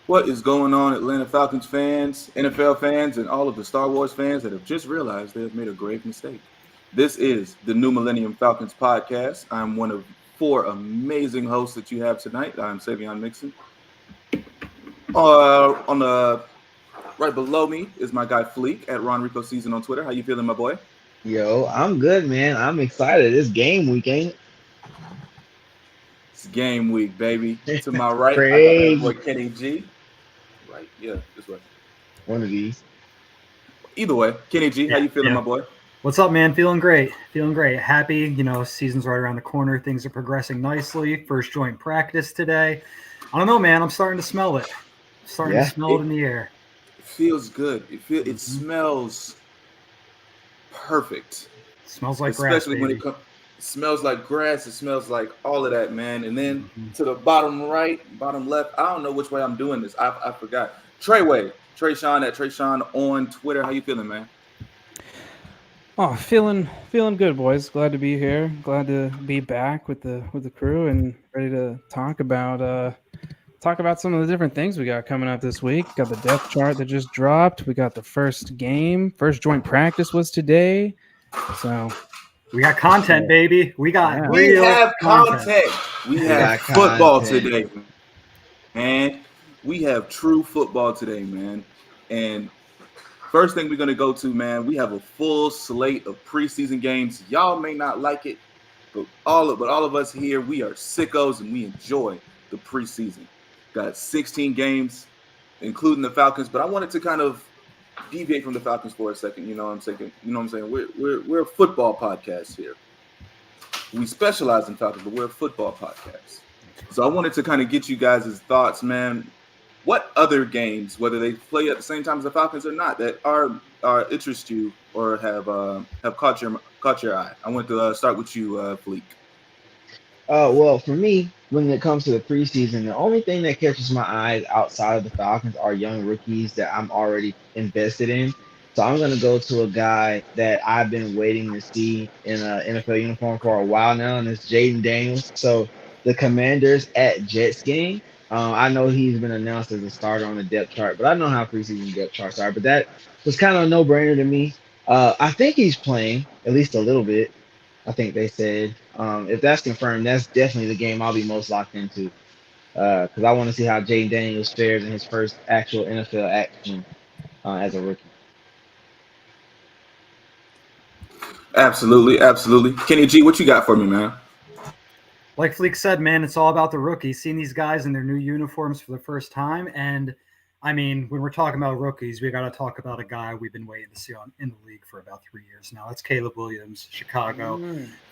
What is going on, Atlanta Falcons fans, NFL fans, and all of the Star Wars fans that have just realized they have made a grave mistake? This is the New Millennium Falcons podcast. I'm one of four amazing hosts that you have tonight. I'm Saivion Mixson. On the right below me is my guy Fleek at Ron Rico Season on Twitter. How you feeling, my boy? Yo, I'm good, man. I'm excited. It's game week, ain't It's game week, baby. it? To my right, I got my boy Crazy. Kenny G. Right, yeah, this way. One of these. Either way, Kenny G, how Yeah, you feeling, yeah. my boy? What's up, man? Feeling great. Feeling great. Happy. Season's right around the corner. Things are progressing nicely. First joint practice today. I don't know, man. I'm starting to smell it. Starting to Yeah. smell it in the air. It feels good. It Mhm. smells perfect, Smells like grass, especially when baby. it smells like grass. It smells like all of that, man. And then Mhm. to the bottom right, bottom left. I don't know which way I'm doing this. I forgot. Tre'Shon at Tre'Shon on Twitter. How you feeling, man? Oh, feeling good, boys. Glad to be here. Glad to be back with the crew and ready to talk about some of the different things we got coming up this week. Got the depth chart that just dropped. We got the first game. First joint practice was today. So We got content, baby. We got Yeah. We real have content. We We have got football content. today, man. We have true football today, man. And first thing we're going to go to, man, we have a full slate of preseason games. Y'all may not like it, but all of us here, we are sickos and we enjoy the preseason. Got 16 games, including the Falcons, but I wanted to kind of deviate from the Falcons for a second. You know what I'm saying? We're a football podcast here. We specialize in Falcons, but we're a football podcast. So I wanted to kind of get you guys' thoughts, man. What other games, whether they play at the same time as the Falcons or not, that are interest you or have caught your eye? I want to start with you, Fleek. Well, for me, when it comes to the preseason, the only thing that catches my eyes outside of the Falcons are young rookies that I'm already invested in. So I'm gonna go to a guy that I've been waiting to see in an NFL uniform for a while now, and it's Jaden Daniels. So the Commanders at Jets game. I know he's been announced as a starter on the depth chart, but I know how preseason depth charts are. But that was kind of a no-brainer to me. I think he's playing at least a little bit. I think they said. If that's confirmed, that's definitely the game I'll be most locked into. Because I want to see how Jaden Daniels fares in his first actual NFL action as a rookie. Absolutely, absolutely. Kenny G, what you got for me, man? Like Fleek said, man, it's all about the rookies. Seeing these guys in their new uniforms for the first time. And I mean, when we're talking about rookies, we got to talk about a guy we've been waiting to see in the league for about 3 years now. That's Caleb Williams, Chicago.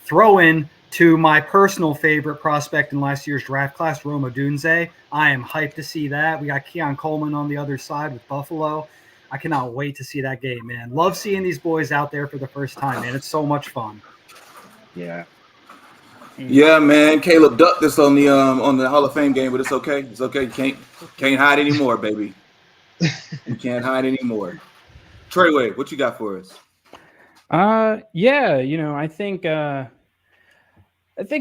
Throw in to my personal favorite prospect in last year's draft class, Roma Dunze. I am hyped to see that. We got Keon Coleman on the other side with Buffalo. I cannot wait to see that game, man. Love seeing these boys out there for the first time, man. It's so much fun. Yeah. Yeah, man. Caleb ducked this on the Hall of Fame game, but it's okay. It's okay. You can't hide anymore, baby. You can't hide anymore. Treyway, what you got for us? Yeah, I think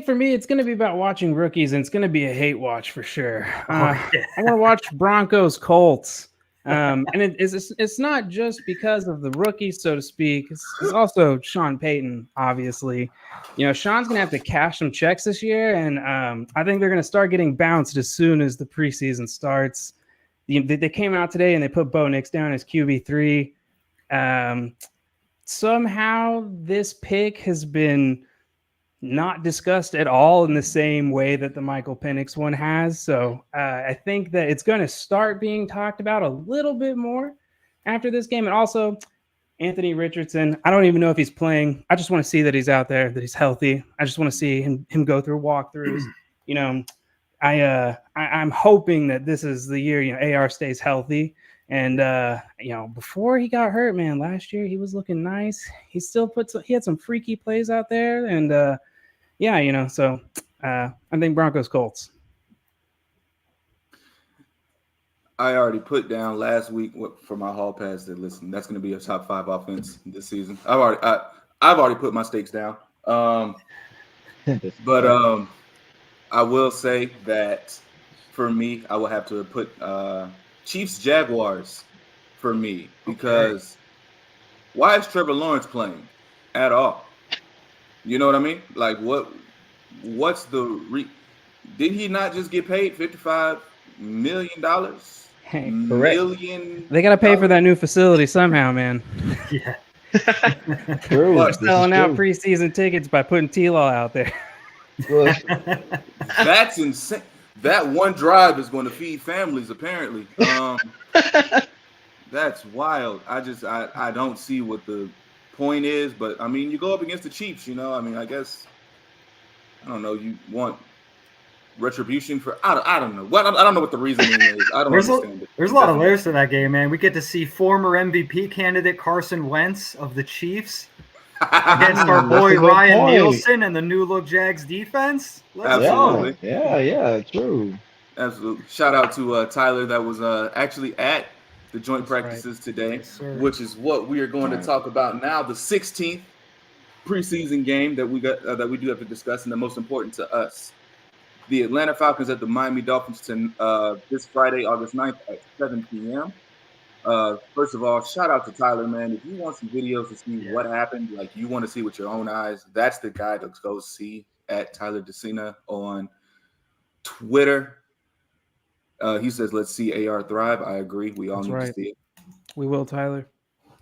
for me it's going to be about watching rookies, and it's going to be a hate watch for sure. Yeah. I want to watch Broncos Colts. And it's not just because of the rookies, so to speak. It's also Sean Payton, obviously. Sean's going to have to cash some checks this year, and I think they're going to start getting bounced as soon as the preseason starts. They came out today and they put Bo Nix down as QB3. Somehow this pick has been not discussed at all in the same way that the Michael Penix one has. So I think that it's going to start being talked about a little bit more after this game. And also, Anthony Richardson, I don't even know if he's playing. I just want to see that he's out there, that he's healthy. I just want to see him go through walkthroughs. I'm hoping that this is the year, AR stays healthy. And, before he got hurt, man, last year he was looking nice. He still he had some freaky plays out there. And, so I think Broncos Colts. I already put down last week for my hall pass that listen, that's going to be a top 5 offense this season. I've already put my stakes down. But I will say that for me, I will have to put Chiefs Jaguars for me because why is Trevor Lawrence playing at all? You know what I mean? Like what's the did he not just get paid $55 million? Hey, Correct. they got to pay for that new facility somehow, man. Yeah. True. But This is Selling out true. preseason tickets by putting T-Law out there. Look, That's insane. That one drive is going to feed families, apparently. That's wild. I don't see what the point is, but I mean, you go up against the Chiefs, you know. I mean, I guess I don't know. You want retribution for I don't know. What I don't know what the reasoning is. I don't understand it. There's a lot of layers to that game, man. We get to see former MVP candidate Carson Wentz of the Chiefs against our That's a boy good Ryan point. Nielsen and the new look Jags defense. Let's Absolutely. go. Yeah, true. Absolutely. Shout out to Tyler that was actually at the joint practices today, Yes, sir. which is what we are going to talk about now. The 16th preseason game that we got that we do have to discuss, and the most important to us, the Atlanta Falcons at the Miami Dolphins this Friday, August 9th at 7 p.m. First of all, shout out to Tyler, man. If you want some videos to see what happened, like you want to see with your own eyes, that's the guy to go see at Tyler DeCina on Twitter. He says, let's see AR thrive. I agree. We all need to see it. We will, Tyler.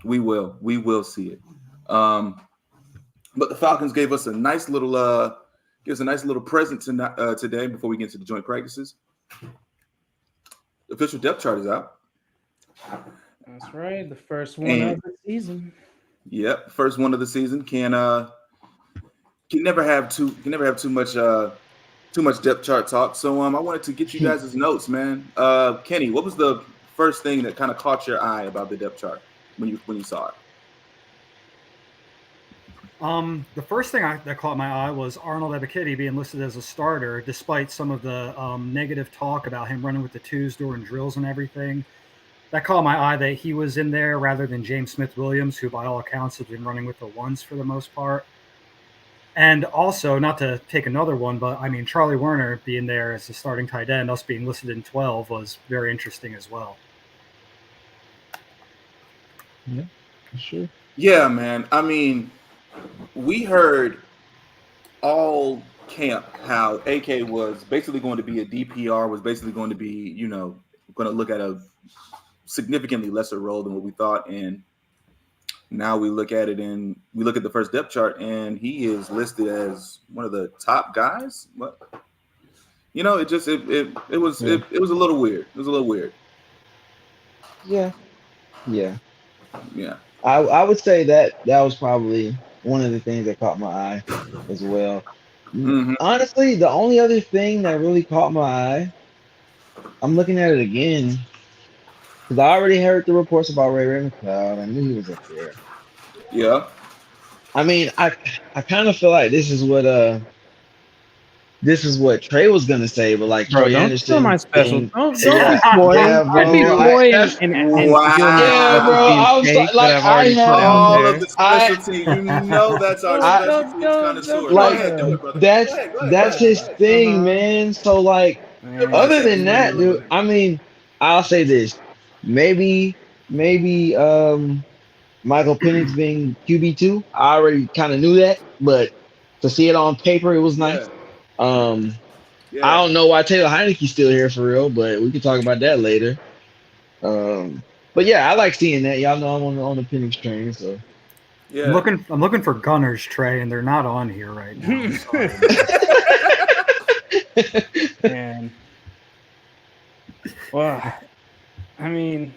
We will see it. But the Falcons gave us a nice little present today before we get into the joint practices. The official depth chart is out. That's right. The first one of the season. Yep, first one of the season. Can never have too much depth chart talk. So I wanted to get you guys' notes, man. Kenny, what was the first thing that kind of caught your eye about the depth chart when you saw it? The first thing that caught my eye was Arnold Ebiketie being listed as a starter, despite some of the negative talk about him running with the twos during drills and everything. That caught my eye that he was in there rather than James Smith-Williams, who by all accounts has been running with the ones for the most part. And also, not to take another one, but I mean, Charlie Werner being there as the starting tight end, us being listed in 12 was very interesting as well. Yeah, for sure. Yeah, man. I mean, we heard all camp how AK was basically going to be a DPR, was basically going to be, going to look at a significantly lesser role than what we thought. And now we look at it and we look at the first depth chart and he is listed as one of the top guys. But it was a little weird. It was a little weird. Yeah. Yeah. I would say that was probably one of the things that caught my eye as well. Mm-hmm. Honestly, the only other thing that really caught my eye, I'm looking at it again, because I already heard the reports about Ray McCloud. I knew he was up there. Yeah. I mean, I kind of feel like this is what Trey was gonna say, but like Bro, Trey don't Anderson. steal my special. Don't Yeah, be coy. yeah, bro. Don't be coy and Wow. Yeah, bro. I was like, I have All of the I- specialty, that's our specialty connoisseur. Like, Go ahead, do it, brother. that's Go ahead. that's his thing, man. So like, other than that, dude, I mean, I'll say this. Maybe Michael Penix being QB2. I already kind of knew that, but to see it on paper, it was nice. Yeah. I don't know why Taylor Heineke's still here for real, but we can talk about that later. But yeah, I like seeing that. Y'all know I'm on the Penix train, so Yeah. I'm looking for Gunners, Trey, and they're not on here right now. Man. Well, I mean,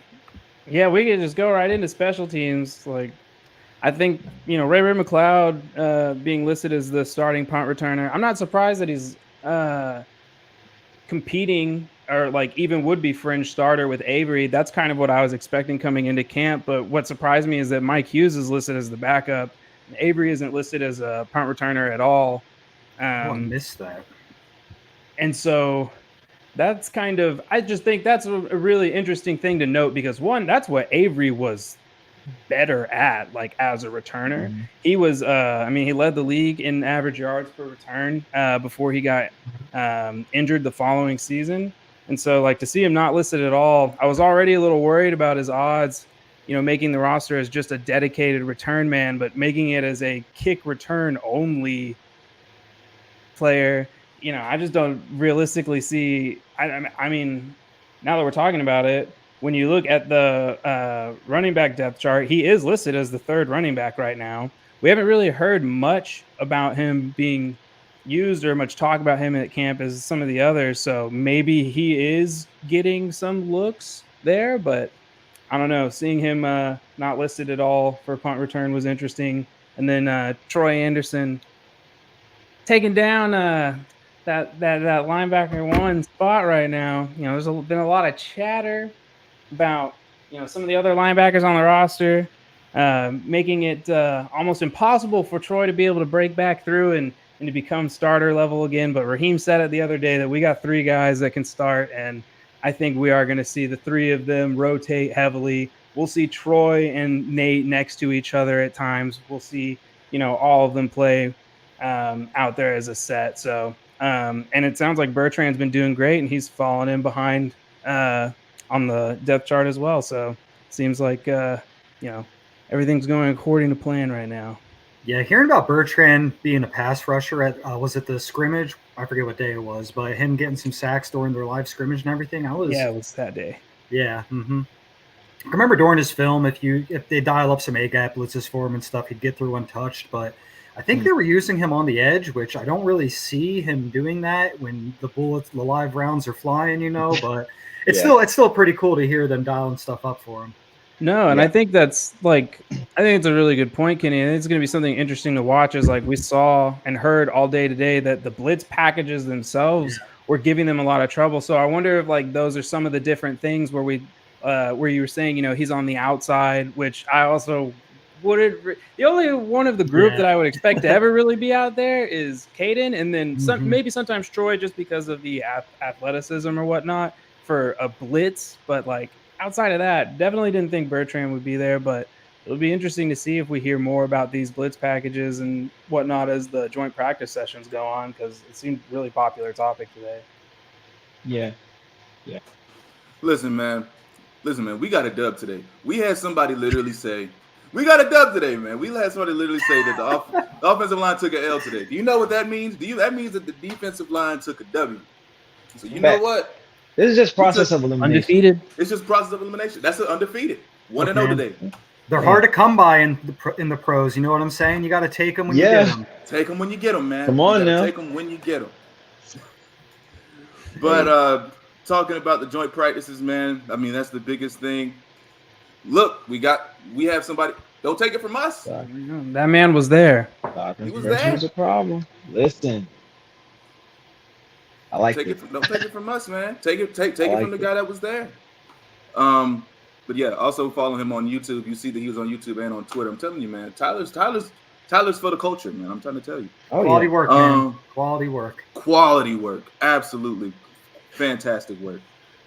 yeah, we could just go right into special teams. Like, I think, Ray McCloud being listed as the starting punt returner. I'm not surprised that he's competing or like even would be fringe starter with Avery. That's kind of what I was expecting coming into camp. But what surprised me is that Mike Hughes is listed as the backup. And Avery isn't listed as a punt returner at all. I missed that. And so that's I just think that's a really interesting thing to note because one, that's what Avery was better at, like as a returner. Mm-hmm. He was, he led the league in average yards per return before he got injured the following season. And so, like, to see him not listed at all, I was already a little worried about his odds, making the roster as just a dedicated return man, but making it as a kick return only player. I just don't realistically see. I mean, now that we're talking about it, when you look at the running back depth chart, he is listed as the third running back right now. We haven't really heard much about him being used or much talk about him at camp as some of the others. So maybe he is getting some looks there, but I don't know. Seeing him not listed at all for punt return was interesting. And then Troy Anderson taking down that linebacker one spot right now. There's been a lot of chatter about some of the other linebackers on the roster, making it almost impossible for Troy to be able to break back through and to become starter level again. But Raheem said it the other day that we got 3 guys that can start, and I think we are going to see the 3 of them rotate heavily. We'll see Troy and Nate next to each other at times. We'll see all of them play out there as a set. So and it sounds like Bertrand's been doing great, and he's fallen in behind on the depth chart as well. So it seems like everything's going according to plan right now. Yeah, hearing about Bertrand being a pass rusher at was it the scrimmage? I forget what day it was, but him getting some sacks during their live scrimmage and everything. It was that day. Yeah. Mm-hmm. I remember during his film, if they dial up some A-gap blitzes for him and stuff, he'd get through untouched. But I think they were using him on the edge, which I don't really see him doing that when the live rounds are flying, But it's still pretty cool to hear them dialing stuff up for him. No, and I think that's I think it's a really good point, Kenny. And it's going to be something interesting to watch. Is like we saw and heard all day today that the blitz packages themselves were giving them a lot of trouble. So I wonder if those are some of the different things where where you were saying he's on the outside, which I also wouldn't. The only one of the group that I would expect to ever really be out there is Caden, and then maybe sometimes Troy, just because of the athleticism or whatnot for a blitz, but outside of that, definitely didn't think Bertrand would be there, but it'll be interesting to see if we hear more about these blitz packages and whatnot as the joint practice sessions go on, because it seemed really popular topic today. Yeah. Listen, man, we got a dub today. We had somebody literally say, we got a dub today, man. We had somebody literally say that the offensive line took an L today. Do you know what that means? That means that the defensive line took a W. So you know what? This is just process of elimination. Undefeated. It's just process of elimination. That's an undefeated. 1-0 today. They're hard to come by in the pros. You know what I'm saying? You got to take them when you get them. Take them when you get them, man. Come on now. Take them when you get them. But talking about the joint practices, man, I mean, that's the biggest thing. Look, we have somebody. Don't take it from us. That man was there. He was there. Was a problem. Listen. I like it. Don't take it from us, man. Take it from the guy that was there. But yeah, also follow him on YouTube. You see that he was on YouTube and on Twitter. I'm telling you, man, Tyler's for the culture, man. I'm trying to tell you. Quality work, man. Quality work. Quality work. Absolutely. Fantastic work.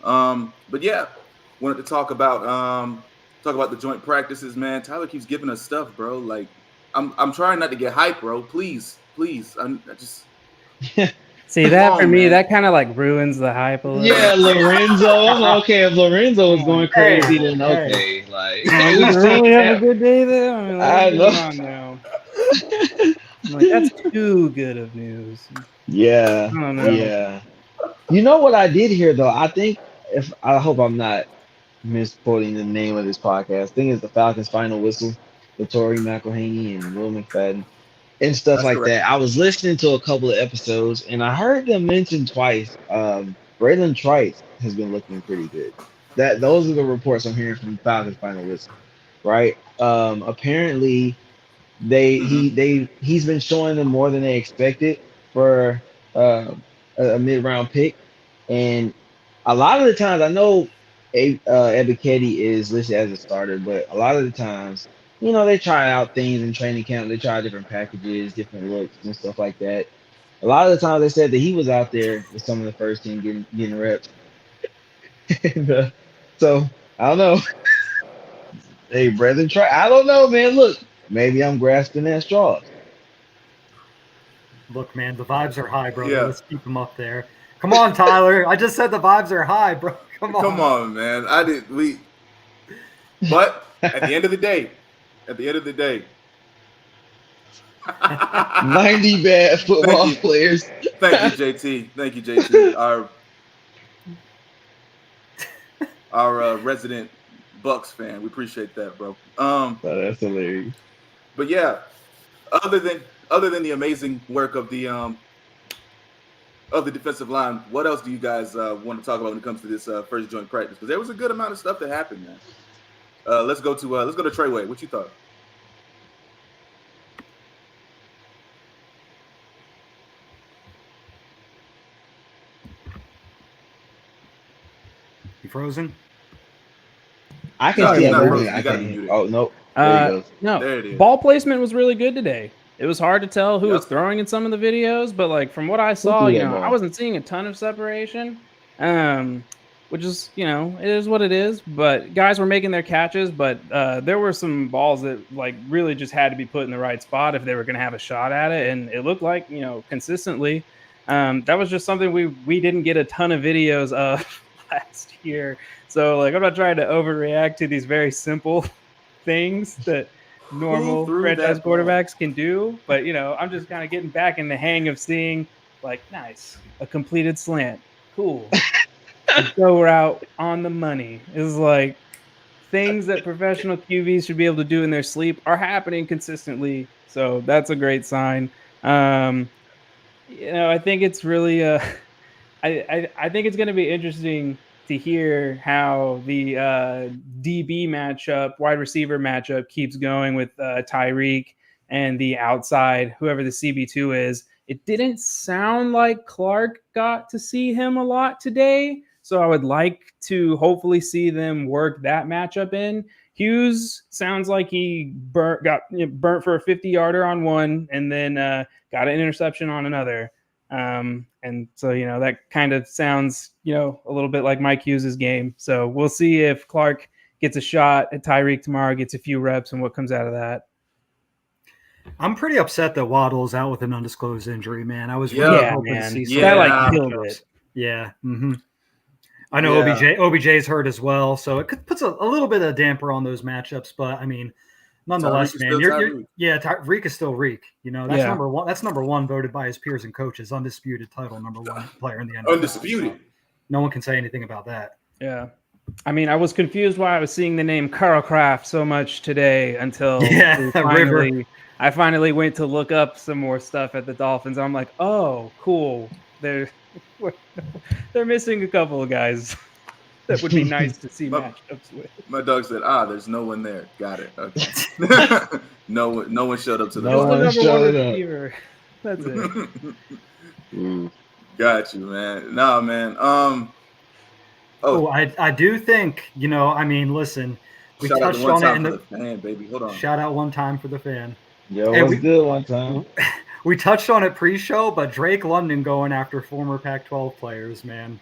But yeah, wanted to talk about the joint practices, man. Tyler keeps giving us stuff, bro. I'm trying not to get hyped, bro. Please. I just See, that for me, that kind of ruins the hype a little. Yeah, Lorenzo. Okay, if Lorenzo was going crazy, then okay. You really have a good day there? I know. That's too good of news. Yeah. I don't know. Yeah. You know what I did hear though? I hope I'm not misquoting the name of this podcast. I think it's the Falcons' final whistle with Torrey McElhaney and Will McFadden. And stuff That's like correct. That. I was listening to a couple of episodes, and I heard them mention twice. Braylon Trice has been looking pretty good. Those are the reports I'm hearing from Falcons final list, right? Apparently, he's been showing them more than they expected for a mid-round pick, and a lot of the times I know Ebiketie is listed as a starter, but a lot of the times. They try out things in training camp. They try different packages, different looks, and stuff like that. A lot of the times they said that he was out there with some of the first team getting reps. And, so, I don't know. Hey, brethren, I don't know, man. Look, maybe I'm grasping at straws. Look, man, the vibes are high, bro. Yeah. Let's keep them up there. Come on, Tyler. I just said the vibes are high, bro. Come on, man. But at the end of the day, 90 bad football players. Thank you, JT. Our resident Bucks fan. We appreciate that, bro. Oh, that's hilarious. But yeah, other than the amazing work of the defensive line, what else do you guys want to talk about when it comes to this first joint practice? Because there was a good amount of stuff that happened, man. Let's go to Tre'Way. What you thought? You frozen? I can see it. Oh, no. There he goes. No, there it is. Ball placement was really good today. It was hard to tell who was throwing in some of the videos, but like from what I saw, I wasn't seeing a ton of separation, which is, it is what it is. But guys were making their catches, but there were some balls that like really just had to be put in the right spot if they were going to have a shot at it, and it looked like consistently. That was just something we didn't get a ton of videos of last year. So like I'm not trying to overreact to these very simple things that normal franchise quarterbacks can do, but I'm just kind of getting back in the hang of seeing like nice, a completed slant, cool, a go route on the money. Is like things that professional QBs should be able to do in their sleep are happening consistently. So that's a great sign. I think it's really I think it's going to be interesting to hear how the DB matchup, wide receiver matchup keeps going with Tyreek and the outside, whoever the CB2 is. It didn't sound like Clark got to see him a lot today, so I would like to hopefully see them work that matchup in. Hughes sounds like he got burnt for a 50-yarder on one and then got an interception on another. And so, that kind of sounds, a little bit like Mike Hughes' game. So we'll see if Clark gets a shot at Tyreek tomorrow, gets a few reps, and what comes out of that. I'm pretty upset that Waddle's out with an undisclosed injury, man. I was really hoping to see something. That killed it. Yeah. Mm-hmm. I know OBJ's hurt as well, so it puts a little bit of damper on those matchups. But I mean, nonetheless, man, Tyreek is still Reek. That's number one. That's number one voted by his peers and coaches, undisputed title number one player in the NFL. Undisputed. So no one can say anything about that. Yeah. I mean, I was confused why I was seeing the name Carl Kraft so much today until I finally went to look up some more stuff at the Dolphins. I'm like, oh, cool. They're missing a couple of guys that would be nice to see matchups with. My dog said, there's no one there. Got it. Okay. no one showed up to the receiver. That's it. Got you, man. Nah, man. I do think, listen, we shout touched on it in the fan, baby. Hold on. Shout out one time for the fan. Yo, what's good one time? We touched on it pre-show, but Drake London going after former Pac-12 players, man.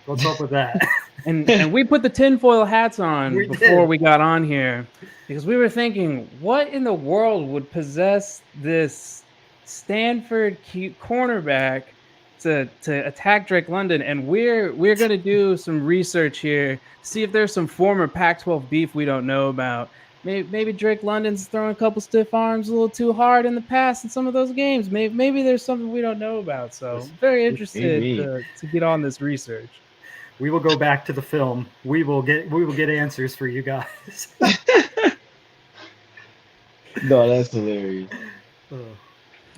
What's up with that? and we put the tinfoil hats on before we got on here because we were thinking, what in the world would possess this Stanford cornerback to attack Drake London? And we're going to do some research here, see if there's some former Pac-12 beef we don't know about. Maybe Drake London's throwing a couple stiff arms a little too hard in the past in some of those games. Maybe there's something we don't know about. So I'm very interested to get on this research. We will go back to the film. We will get answers for you guys. No, that's hilarious.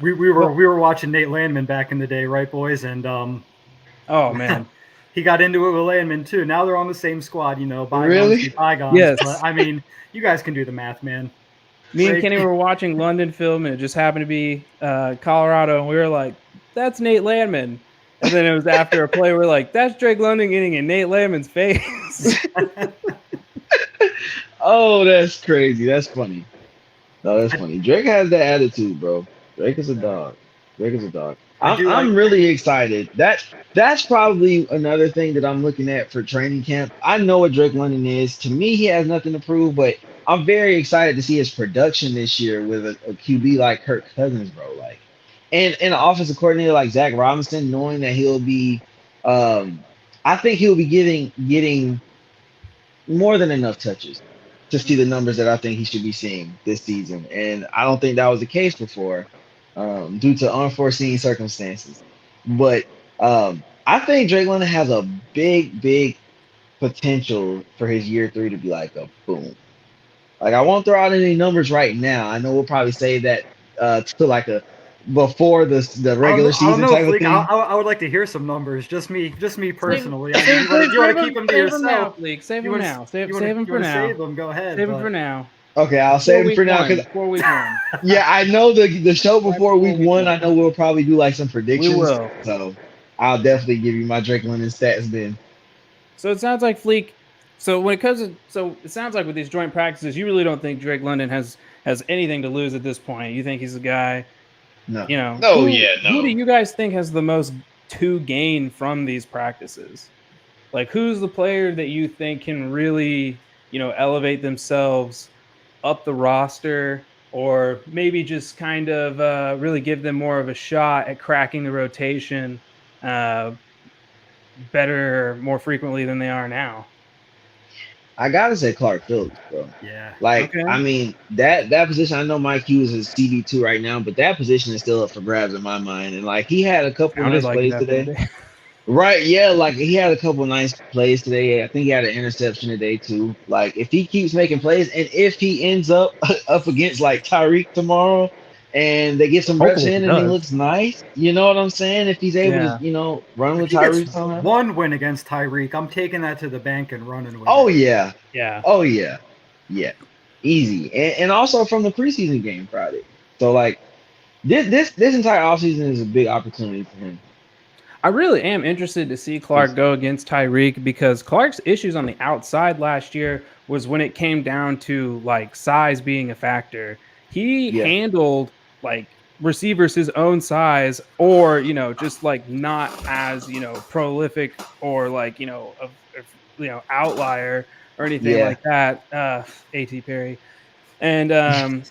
We were watching Nate Landman back in the day, right, boys? And oh man, he got into it with Landman too. Now they're on the same squad, bygones, really? Bygones. Yes. But, I mean, you guys can do the math, man. Me and Kenny were watching London film, and it just happened to be Colorado, and we were like, "That's Nate Landman." And then it was after a play, we're like, "That's Drake London getting in Nate Landman's face." Oh, that's crazy. That's funny. No, that's funny. Drake has that attitude, bro. Drake is a dog. I'm really excited. That's probably another thing that I'm looking at for training camp. I know what Drake London is. To me, he has nothing to prove, but I'm very excited to see his production this year with a QB like Kirk Cousins, bro. Like, and an offensive coordinator like Zach Robinson, knowing that he'll be I think he'll be getting more than enough touches to see the numbers that I think he should be seeing this season. And I don't think that was the case before, due to unforeseen circumstances. But I think Drake London has a big potential for his year 3 to be like a boom. Like I won't throw out any numbers right now. I know we'll probably say that to like a before the regular I season don't know, type of Fleek. thing. I would like to hear some numbers. Just me personally. I mean, Save you want to keep them to save 'em now, yourself. Fleek. Save You them wanna- now. Save you wanna- them you for wanna now. Save them. Go ahead. Save them but- for now. Okay, I'll save it for now because Before week one. yeah, I know the show before before week week 1. one. I know we'll probably do like some predictions. will. So I'll definitely give you my Drake London stats then. So it sounds like Fleek. So when it comes to, so it sounds like with these joint practices, you really don't think Drake London has anything to lose at this point. You think he's a guy, No. you know? No, who, yeah, no. Who do you guys think has the most to gain from these practices? Like, who's the player that you think can really, elevate themselves up the roster, or maybe just kind of really give them more of a shot at cracking the rotation better, more frequently than they are now? I gotta say Clark Phillips, bro. Yeah. Like, Okay. I mean, that position, I know Mike Hughes is CB2 right now, but that position is still up for grabs in my mind. And like he had a couple Sounded nice like plays that the today. other day. Right, yeah, like he had a couple nice plays today. I think he had an interception today too. Like if he keeps making plays and if he ends up up against like Tyreek tomorrow and they get some reps Hopefully he in and he does. looks nice, you know what I'm saying? If he's able Yeah. to, run If with he gets Tyreek somehow. one win against Tyreek, I'm taking that to the bank and running with Oh it. yeah. Yeah. Oh yeah. Yeah. Easy. And also from the preseason game Friday. So like this entire offseason is a big opportunity for him. I really am interested to see Clark go against Tyreek, because Clark's issues on the outside last year was when it came down to like size being a factor. He handled like receivers his own size, or just like not as prolific or like outlier or anything like that. A.T. Perry, and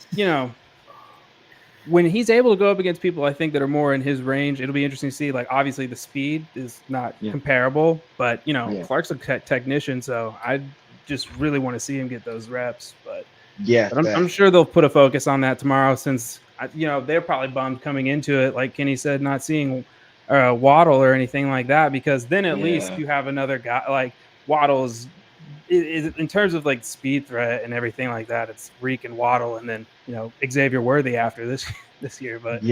when he's able to go up against people, I think that are more in his range, it'll be interesting to see. Like, obviously, the speed is not comparable, but Clark's a technician, so I just really want to see him get those reps. But I'm sure they'll put a focus on that tomorrow, since they're probably bummed coming into it, like Kenny said, not seeing Waddle or anything like that, because then at least you have another guy. Like Waddle's in terms of like speed threat and everything like that, it's Reek and Waddle, and then Xavier Worthy after this year. But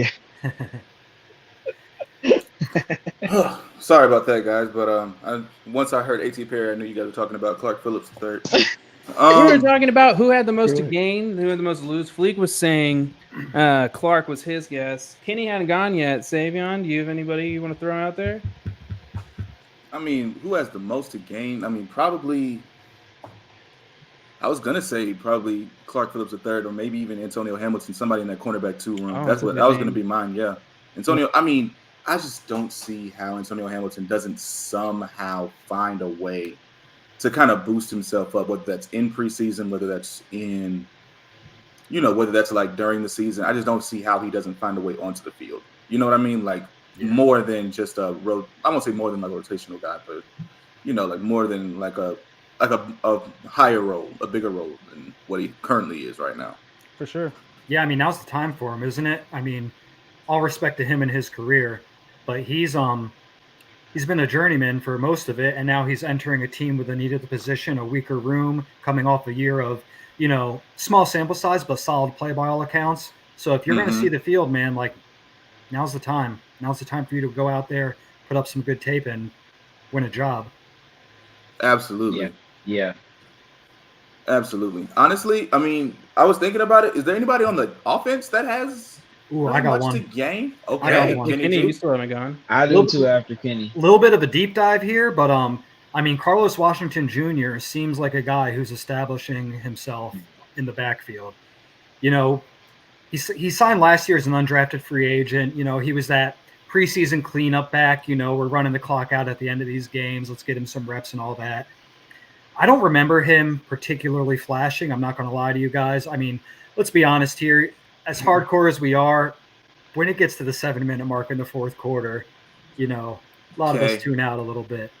sorry about that, guys. But once I heard A.T. Perry, I knew you guys were talking about Clark Phillips III. we were talking about who had the most to gain, who had the most to lose. Fleek was saying Clark was his guess. Kenny hadn't gone yet. Saivion, do you have anybody you want to throw out there? I mean, who has the most to gain? I mean, probably. I was gonna say probably Clark Phillips III, or maybe even Antonio Hamilton, somebody in that cornerback 2 room. That was gonna be mine. Yeah, Antonio. I mean, I just don't see how Antonio Hamilton doesn't somehow find a way to kind of boost himself up, whether that's in preseason, whether that's in, whether that's like during the season. I just don't see how he doesn't find a way onto the field. You know what I mean? Like more than just a road. I won't say more than like a rotational guy, but like more than like a higher role, a bigger role than what he currently is right now. For sure. Yeah, I mean, now's the time for him, isn't it? I mean, all respect to him and his career, but he's been a journeyman for most of it, and now he's entering a team with a need at the position, a weaker room, coming off a year of, small sample size, but solid play by all accounts. So if you're going to see the field, man, like now's the time. Now's the time for you to go out there, put up some good tape, and win a job. Absolutely. Yeah. Absolutely. Honestly, I mean, I was thinking about it. Is there anybody on the offense that has I got much one to gain? Okay. I got one. Kenny, you still haven't gone. I do too after Kenny. A little bit of a deep dive here, but I mean, Carlos Washington Jr. seems like a guy who's establishing himself in the backfield. He signed last year as an undrafted free agent. He was that preseason cleanup back. We're running the clock out at the end of these games. Let's get him some reps and all that. I don't remember him particularly flashing. I'm not going to lie to you guys. I mean, let's be honest here. As hardcore as we are, when it gets to the 7-minute mark in the fourth quarter, A lot of us Okay. tune out a little bit.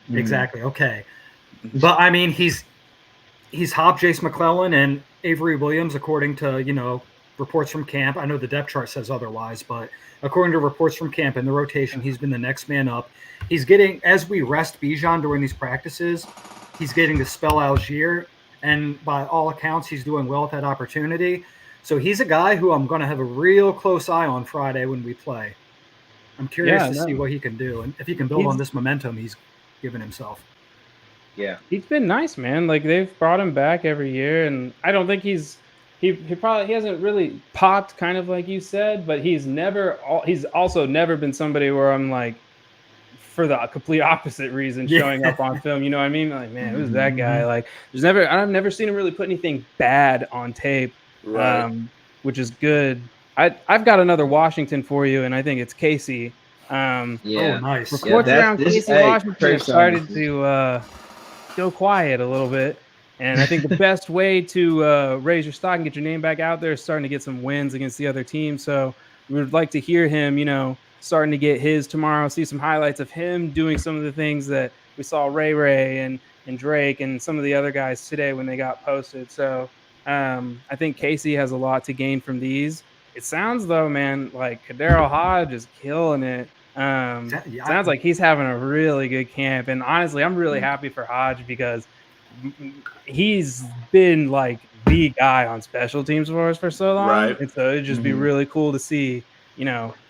Mhm. Exactly. Okay. But I mean, he's hopped Jace McClellan and Avery Williams, according to, reports from camp. I know the depth chart says otherwise, but according to reports from camp in the rotation, he's been the next man up. He's getting, as we rest Bijan during these practices, he's getting to spell Algier, and by all accounts, he's doing well at that opportunity. So he's a guy who I'm going to have a real close eye on Friday when we play. I'm curious to see what he can do, and if he can build on this momentum he's given himself. Yeah, he's been nice, man. Like they've brought him back every year, and I don't think he hasn't really popped, kind of like you said, but he's also never been somebody where I'm like, for the complete opposite reason, showing up on film. You know what I mean? Like, man, who's that guy? Like, I've never seen him really put anything bad on tape, Right. which is good. I've got another Washington for you, and I think it's Casey. yeah. Oh, nice. Reports around Casey Washington have started Tre'Shon. to go quiet a little bit. And I think the best way to raise your stock and get your name back out there is starting to get some wins against the other team. So we would like to hear him, starting to get his tomorrow, see some highlights of him doing some of the things that we saw Ray and Drake and some of the other guys today when they got posted. So I think Casey has a lot to gain from these. It sounds, though, man, like Kadero Hodge is killing it. Sounds like he's having a really good camp. And honestly, I'm really happy for Hodge because he's been like the guy on special teams for us for so long. Right. And so it'd just be really cool to see,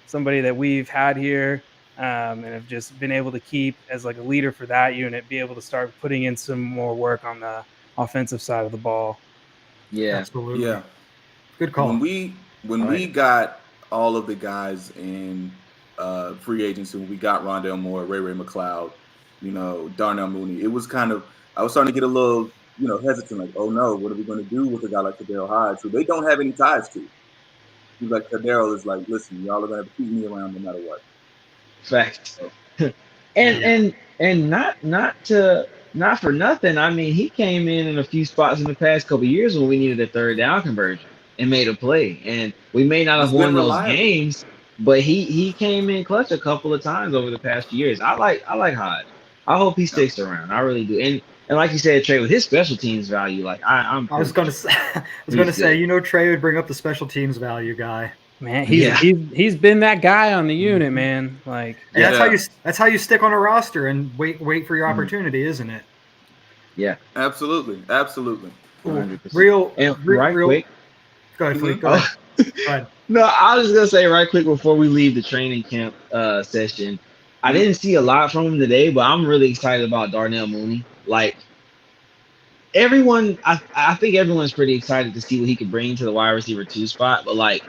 somebody that we've had here and have just been able to keep as like a leader for that unit, be able to start putting in some more work on the offensive side of the ball. Yeah, absolutely. Yeah. Good call. When we got all of the guys in free agency, when we got Rondale Moore, Ray McLeod, Darnell Mooney, it was kind of, I was starting to get a little, hesitant, like, oh no, what are we going to do with a guy like Kadero Hodge, who they don't have any ties to? He's like, Kadero is like, listen, y'all are going to have to keep me around no matter what. Fact. and not for nothing. I mean, he came in a few spots in the past couple of years when we needed a third down conversion and made a play. And we may not have won those games, but he came in clutch a couple of times over the past few years. I like Hodge. I hope he sticks around. I really do. And like you said, Trey, with his special teams value, like I was gonna say, Trey would bring up the special teams value guy. Man, he's been that guy on the unit, man. Like that's how you stick on a roster and wait for your opportunity, isn't it? Yeah, absolutely. 100%. Real quick. Go ahead, Fleek. Go ahead. No, I was just gonna say right quick before we leave the training camp session. I didn't see a lot from him today, but I'm really excited about Darnell Mooney. Like everyone, I think everyone's pretty excited to see what he can bring to the wide receiver 2 spot. But like,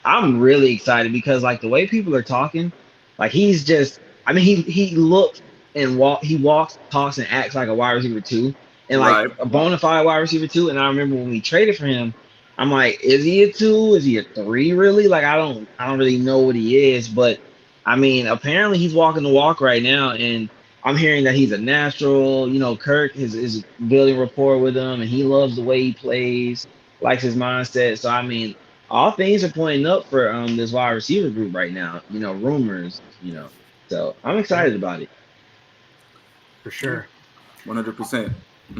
I'm really excited because like the way people are talking, like he's just, I mean, he looks and walks, talks, and acts like a wide receiver 2, and like a bona fide wide receiver 2. And I remember when we traded for him, I'm like, is he a 2? Is he a 3? Really? Like I don't really know what he is, but I mean, apparently he's walking the walk right now, and I'm hearing that he's a natural. Kirk is building rapport with him, and he loves the way he plays, likes his mindset. So I mean, all things are pointing up for this wide receiver group right now. Rumors. So I'm excited about it. For sure. 100%.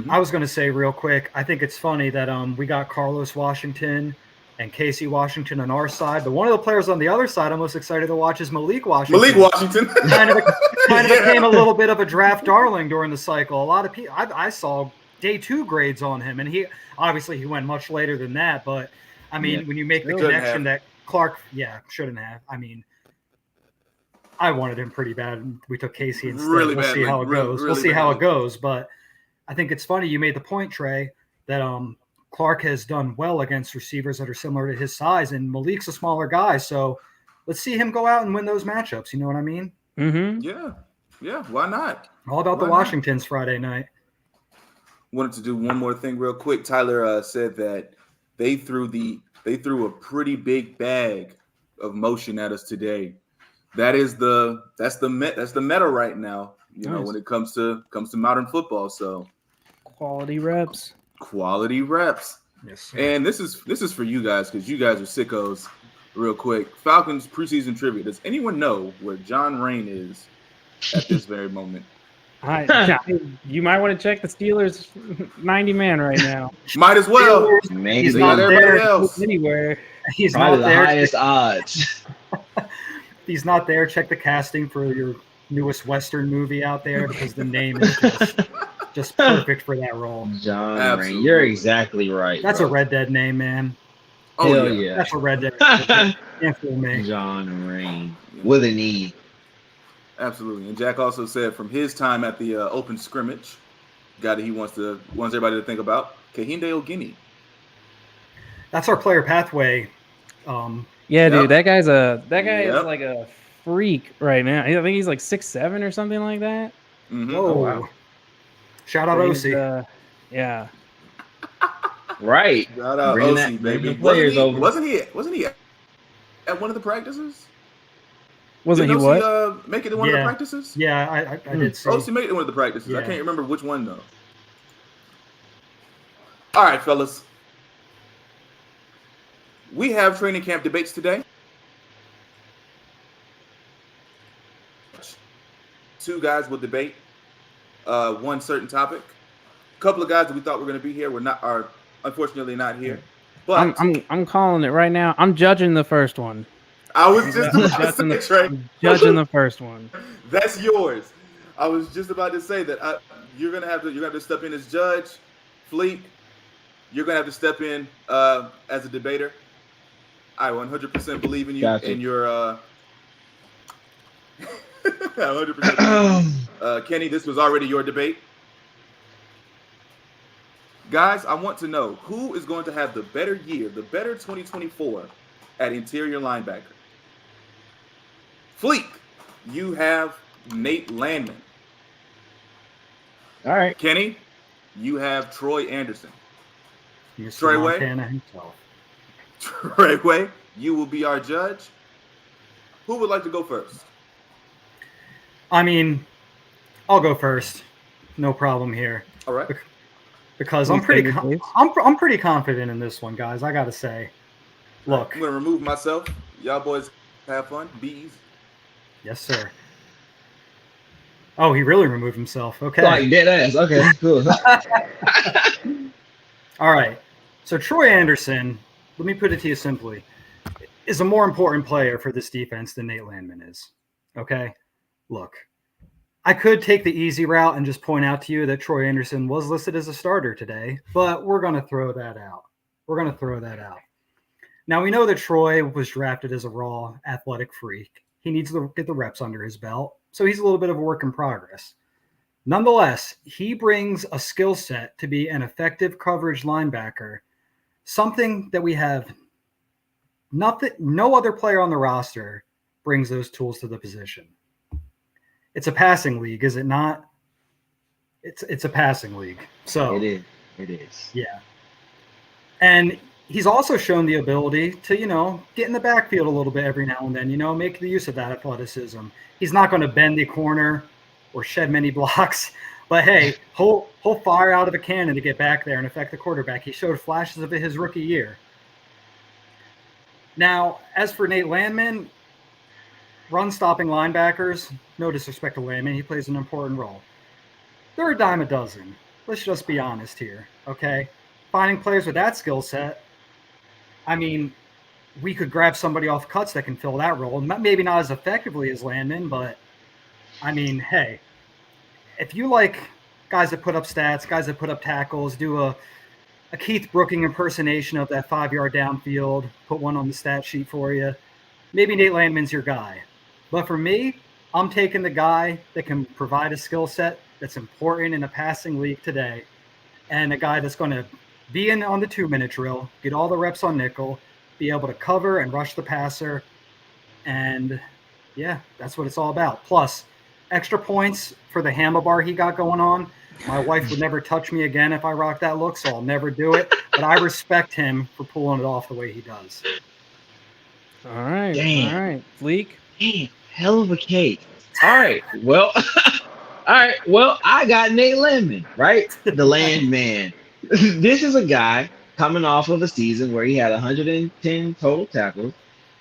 I was going to say real quick, I think it's funny that we got Carlos Washington and Casey Washington on our side, but one of the players on the other side I'm most excited to watch is Malik Washington. kind of became a little bit of a draft darling during the cycle. A lot of people, I saw day 2 grades on him, and he went much later than that. But I mean, when you make the connection that Clark, shouldn't have. I mean, I wanted him pretty bad. We took Casey instead. We'll see how it goes. We'll see how it goes. But I think it's funny you made the point, Trey, that Clark has done well against receivers that are similar to his size, and Malik's a smaller guy. So let's see him go out and win those matchups. You know what I mean? Mm-hmm. Yeah. Why not? All about the Washingtons Friday night. Wanted to do one more thing real quick. Tyler said that they threw a pretty big bag of motion at us today. That's the meta right now. When it comes to modern football. So quality reps. Yes, sir. And this is for you guys because you guys are sickos. Real quick, Falcons preseason trivia. Does anyone know where John Rain is at this very moment. You might want to check the Steelers 90 man right now. Might as well. Maybe. He's They not got everybody there. else. Anywhere. He's Probably not the there. highest odds. He's not there. Check the casting for your newest Western movie out there because the name is just perfect for that role. John Absolutely. Rain. You're exactly right. That's bro. a Red Dead name, man. Oh Hell yeah. yeah. That's a Red Dead. Can't fool me. John Rain with an E. Absolutely. And Jack also said from his time at the open scrimmage, guy that he wants everybody to think about, Kehinde Ogini. That's our player pathway. Yeah, Yep. dude, that guy is Yep. like a freak right now. I think he's like 6'7" or something like that. Mm-hmm. Whoa. Oh, wow. Shout out He's, OC. yeah. Right. Shout out Bring OC, that- bring baby. the players over. Wasn't he at one of the practices? Wasn't he Didn't what? OC, make it in one of the Yeah. practices? Yeah, I did see. OC made it in one of the practices. I Yeah. can't remember which one though. All right, fellas. We have training camp debates today. Two guys will debate one certain topic. A couple of guys that we thought were going to be here are unfortunately not here. But I'm calling it right now. I'm judging the first one. I was just about Judging to say, Trey, I'm judging the first one. that's yours. I was just about to say that you're gonna have to step in as judge. Fleek, you're gonna have to step in as a debater. I 100% believe in you Gotcha. and your 100%. Kenny, this was already your debate. Guys, I want to know who is going to have the better year, the better 2024 at interior linebacker. Fleek, you have Nate Landman. All right. Kenny, you have Troy Anderson. Mr. Treyway? Montana himself. Tre'Way, you will be our judge. Who would like to go first? I mean, I'll go first. No problem here. All right. Because I'm pretty I'm pretty confident in this one, guys. I gotta say. Look. I'm gonna remove myself. Y'all boys have fun. Be easy. Yes, sir. Oh, he really removed himself. Okay. Like dead ass. Okay, cool. All right. So Troy Anderson, let me put it to you simply, is a more important player for this defense than Nate Landman is. Okay? Look, I could take the easy route and just point out to you that Troy Anderson was listed as a starter today, but we're going to throw that out. We're going to throw that out. Now, we know that Troy was drafted as a raw athletic freak. He needs to get the reps under his belt, so he's a little bit of a work in progress. Nonetheless, he brings a skill set to be an effective coverage linebacker, something that we have no other player on the roster brings those tools to the position. It's a passing league, is it not? It's a passing league. So It is. It is. yeah. And he's also shown the ability to, get in the backfield a little bit every now and then, make the use of that athleticism. He's not going to bend the corner or shed many blocks, but hey, he'll fire out of a cannon to get back there and affect the quarterback. He showed flashes of it his rookie year. Now, as for Nate Landman, run-stopping linebackers, no disrespect to Landman, he plays an important role. They're a dime a dozen. Let's just be honest here, okay? Finding players with that skill set, I mean, we could grab somebody off cuts that can fill that role. Maybe not as effectively as Landman, but, I mean, hey, if you like guys that put up stats, guys that put up tackles, do a Keith Brooking impersonation of that 5-yard downfield, put one on the stat sheet for you, maybe Nate Landman's your guy. But for me, I'm taking the guy that can provide a skill set that's important in a passing league today, and a guy that's going to be in on the 2-minute drill, get all the reps on nickel, be able to cover and rush the passer, and yeah, that's what it's all about. Plus, extra points for the handlebar he got going on. My wife would never touch me again if I rock that look, so I'll never do it. But I respect him for pulling it off the way he does. All right. Damn. All right. Fleek. Damn, hell of a cake. All right. Well, I got Nate Landman, right? The Landman. This is a guy coming off of a season where he had 110 total tackles.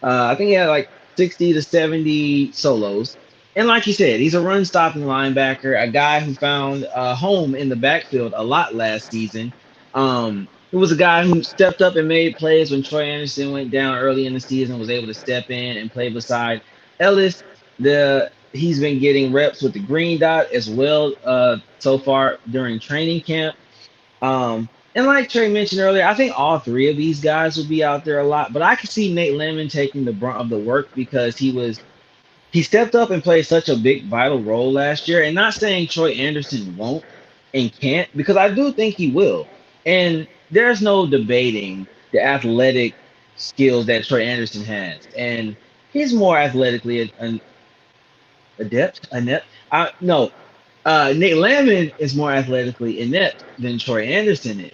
I think he had like 60 to 70 solos. And like you said, he's a run-stopping linebacker, a guy who found a home in the backfield a lot last season. He was a guy who stepped up and made plays when Troy Anderson went down early in the season, was able to step in and play beside Ellis. He's been getting reps with the green dot as well so far during training camp. And like Trey mentioned earlier, I think all three of these guys will be out there a lot, but I can see Nate Landman taking the brunt of the work because he stepped up and played such a big vital role last year. And not saying Troy Anderson won't and can't, because I do think he will. And there's no debating the athletic skills that Troy Anderson has. And he's more athletically inept. Nate Landman is more athletically inept than Troy Anderson is.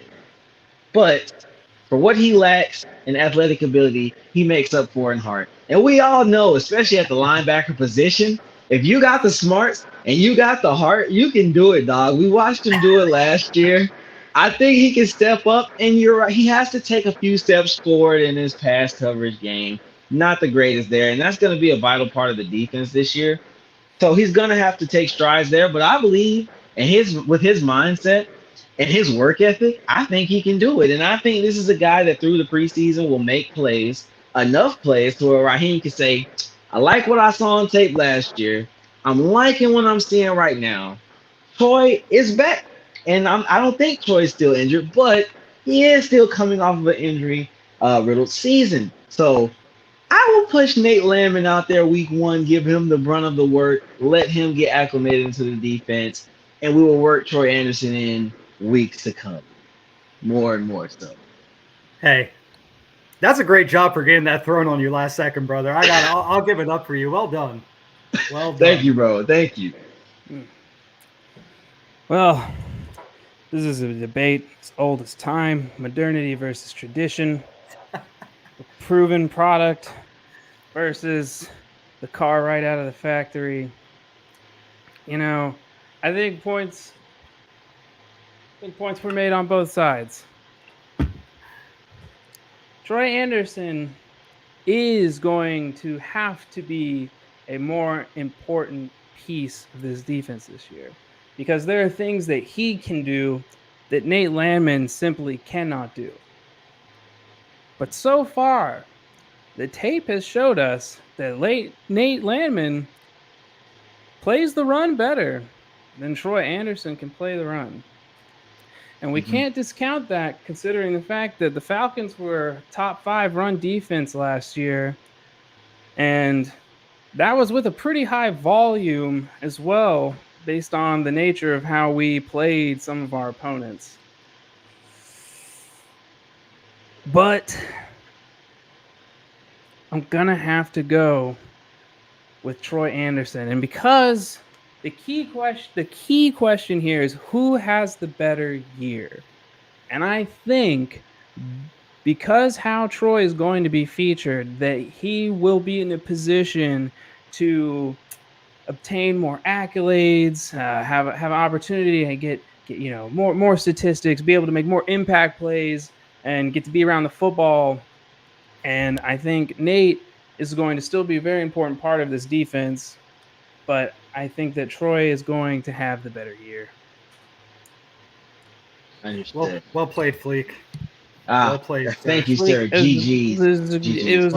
But for what he lacks in athletic ability, he makes up for in heart. And we all know, especially at the linebacker position, if you got the smarts and you got the heart, you can do it, dog. We watched him do it last year. I think he can step up, and you're right. He has to take a few steps forward in his pass coverage game. Not the greatest there, and that's going to be a vital part of the defense this year. So he's going to have to take strides there, but I believe with his mindset and his work ethic, I think he can do it. And I think this is a guy that through the preseason will make plays, enough plays to where Raheem can say, I like what I saw on tape last year. I'm liking what I'm seeing right now. Troy is back. And I don't think Troy's still injured, but he is still coming off of an injury-riddled season. So I will push Nate Landman out there week one, give him the brunt of the work, let him get acclimated into the defense, and we will work Troy Anderson in weeks to come. More and more so. Hey, that's a great job for getting that thrown on you last second, brother. I'll give it up for you. Well done. Well done. Thank you, bro. Thank you. Well, this is a debate as old as time, modernity versus tradition, a proven product versus the car right out of the factory. You know, I think points were made on both sides. Troy Anderson is going to have to be a more important piece of this defense this year, because there are things that he can do that Nate Landman simply cannot do. But so far, the tape has showed us that Nate Landman plays the run better than Troy Anderson can play the run. And we can't discount that, considering the fact that the Falcons were top 5 run defense last year. And that was with a pretty high volume as well, based on the nature of how we played some of our opponents. But I'm going to have to go with Troy Anderson. And because the key question here is who has the better year? And I think because how Troy is going to be featured, that he will be in a position to obtain more accolades, have an opportunity to get more statistics, be able to make more impact plays, and get to be around the football. And I think Nate is going to still be a very important part of this defense, but I think that Troy is going to have the better year. Well played, Fleek. Well played. Thank you, sir. GG. It was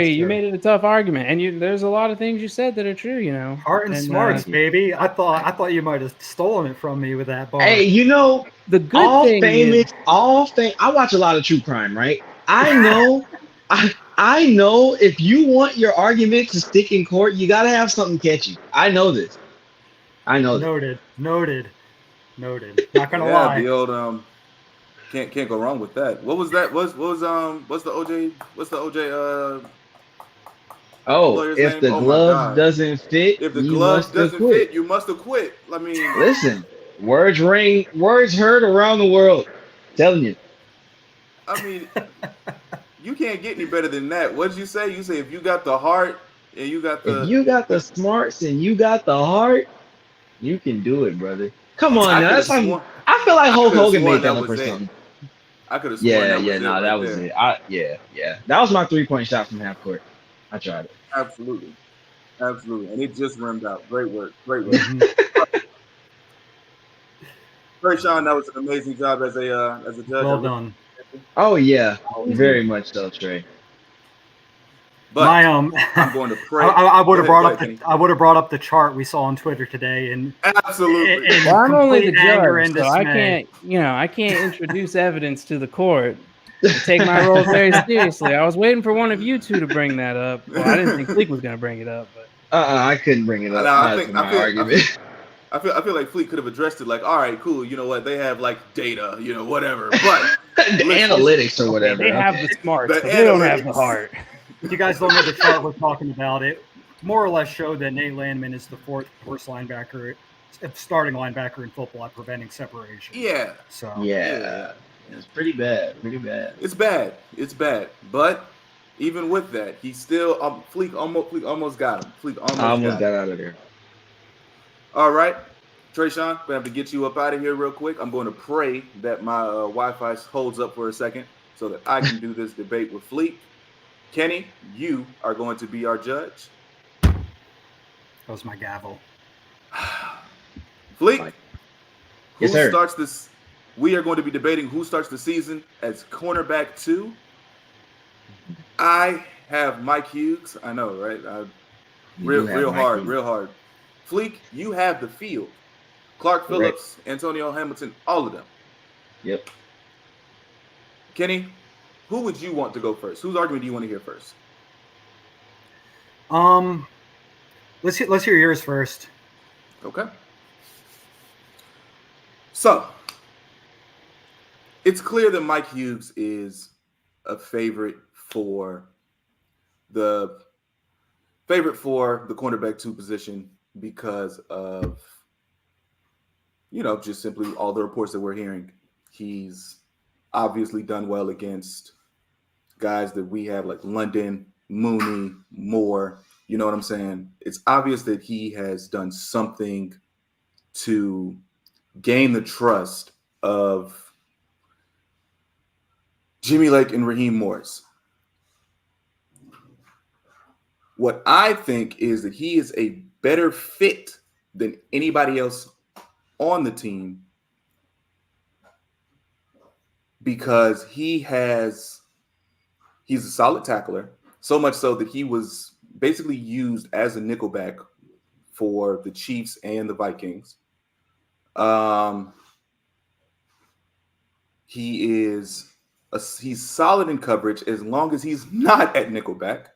you made it a tough argument, and there's a lot of things you said that are true. You know, heart and smarts, baby. I thought you might have stolen it from me with that ball. Hey, the good thing I watch a lot of true crime, right? I know, I know if you want your argument to stick in court, you gotta have something catchy. I know this. Noted. Not gonna lie. The old can't go wrong with that. What was that? What's the OJ? What's the OJ? If the glove doesn't fit, if the glove doesn't fit, you must have quit. I mean, listen, words heard around the world. I'm telling you. I mean, you can't get any better than that. What did you say? You say if you got the heart and you got the smarts and you got the heart, you can do it, brother. Come on, now. That's like I feel like Hulk Hogan made that up or something. I could have sworn that was it. That was my 3-point shot from half court. I tried it. Absolutely. Absolutely. And it just rimmed out. Great work. Great work. Mhm. Tre'Shon, that was an amazing job as a judge. Well done. Oh yeah, very much so, Trey. But My I'm going to pray. I would have Go brought ahead, up Kenny. I would have brought up the chart we saw on Twitter today, and Absolutely. Well, I'm only the complete anger judge, and so I dismay. can't introduce evidence to the court. I take my role very seriously. I was waiting for one of you two to bring that up. Well, I didn't think Fleek was going to bring it up, but I couldn't bring it up. No, I That's think- my I feel- argument. I feel like Fleek could have addressed it like, all right, cool. You know what? They have like data, whatever. But The analytics or whatever. they have the smarts, The but they don't have the analytics. heart. If you guys don't know the chart we're talking about, it more or less showed that Nate Landman is the fourth worst linebacker, starting linebacker in football at preventing separation. yeah, So Yeah, it's pretty bad. Pretty bad. it's bad. It's bad. But even with that, he still Fleek almost got him. Fleek almost, I almost got him. got out of there. All right, Tre'Shon, we have to get you up out of here real quick. I'm going to pray that my Wi-Fi holds up for a second so that I can do this debate with Fleek. Kenny, you are going to be our judge. that was my gavel. Fleek, Yes, who sir. starts this? We are going to be debating who starts the season as cornerback 2. I have Mike Hughes. I know, right? You do have Real Mike hard, Hughes. real hard. Fleek, you have the field. Clark Correct. Phillips, Antonio Hamilton, all of them. Yep. Kenny, who would you want to go first? Whose argument do you want to hear first? Let's hear yours first. Okay. So, it's clear that Mike Hughes is a favorite for the cornerback 2 position because of, just simply all the reports that we're hearing. He's obviously done well against guys that we have like London, Mooney, Moore. You know what I'm saying? It's obvious that he has done something to gain the trust of Jimmy Lake and Raheem Morris. What I think is that he is a better fit than anybody else on the team because he's a solid tackler, so much so that he was basically used as a nickelback for the Chiefs and the Vikings. He's solid in coverage as long as he's not at nickelback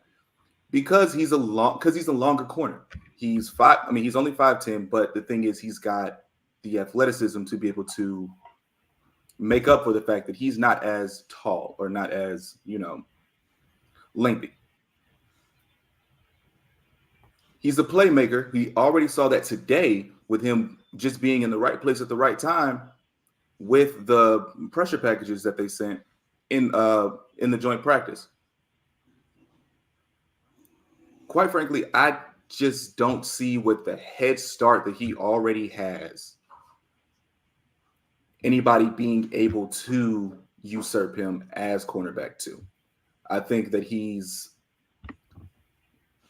because he's a longer corner. He's only 5'10", but the thing is he's got the athleticism to be able to make up for the fact that he's not as tall or not as, lengthy. He's a playmaker. We already saw that today with him just being in the right place at the right time with the pressure packages that they sent in the joint practice. Quite frankly, I just don't see with the head start that he already has anybody being able to usurp him as cornerback 2. I think that he's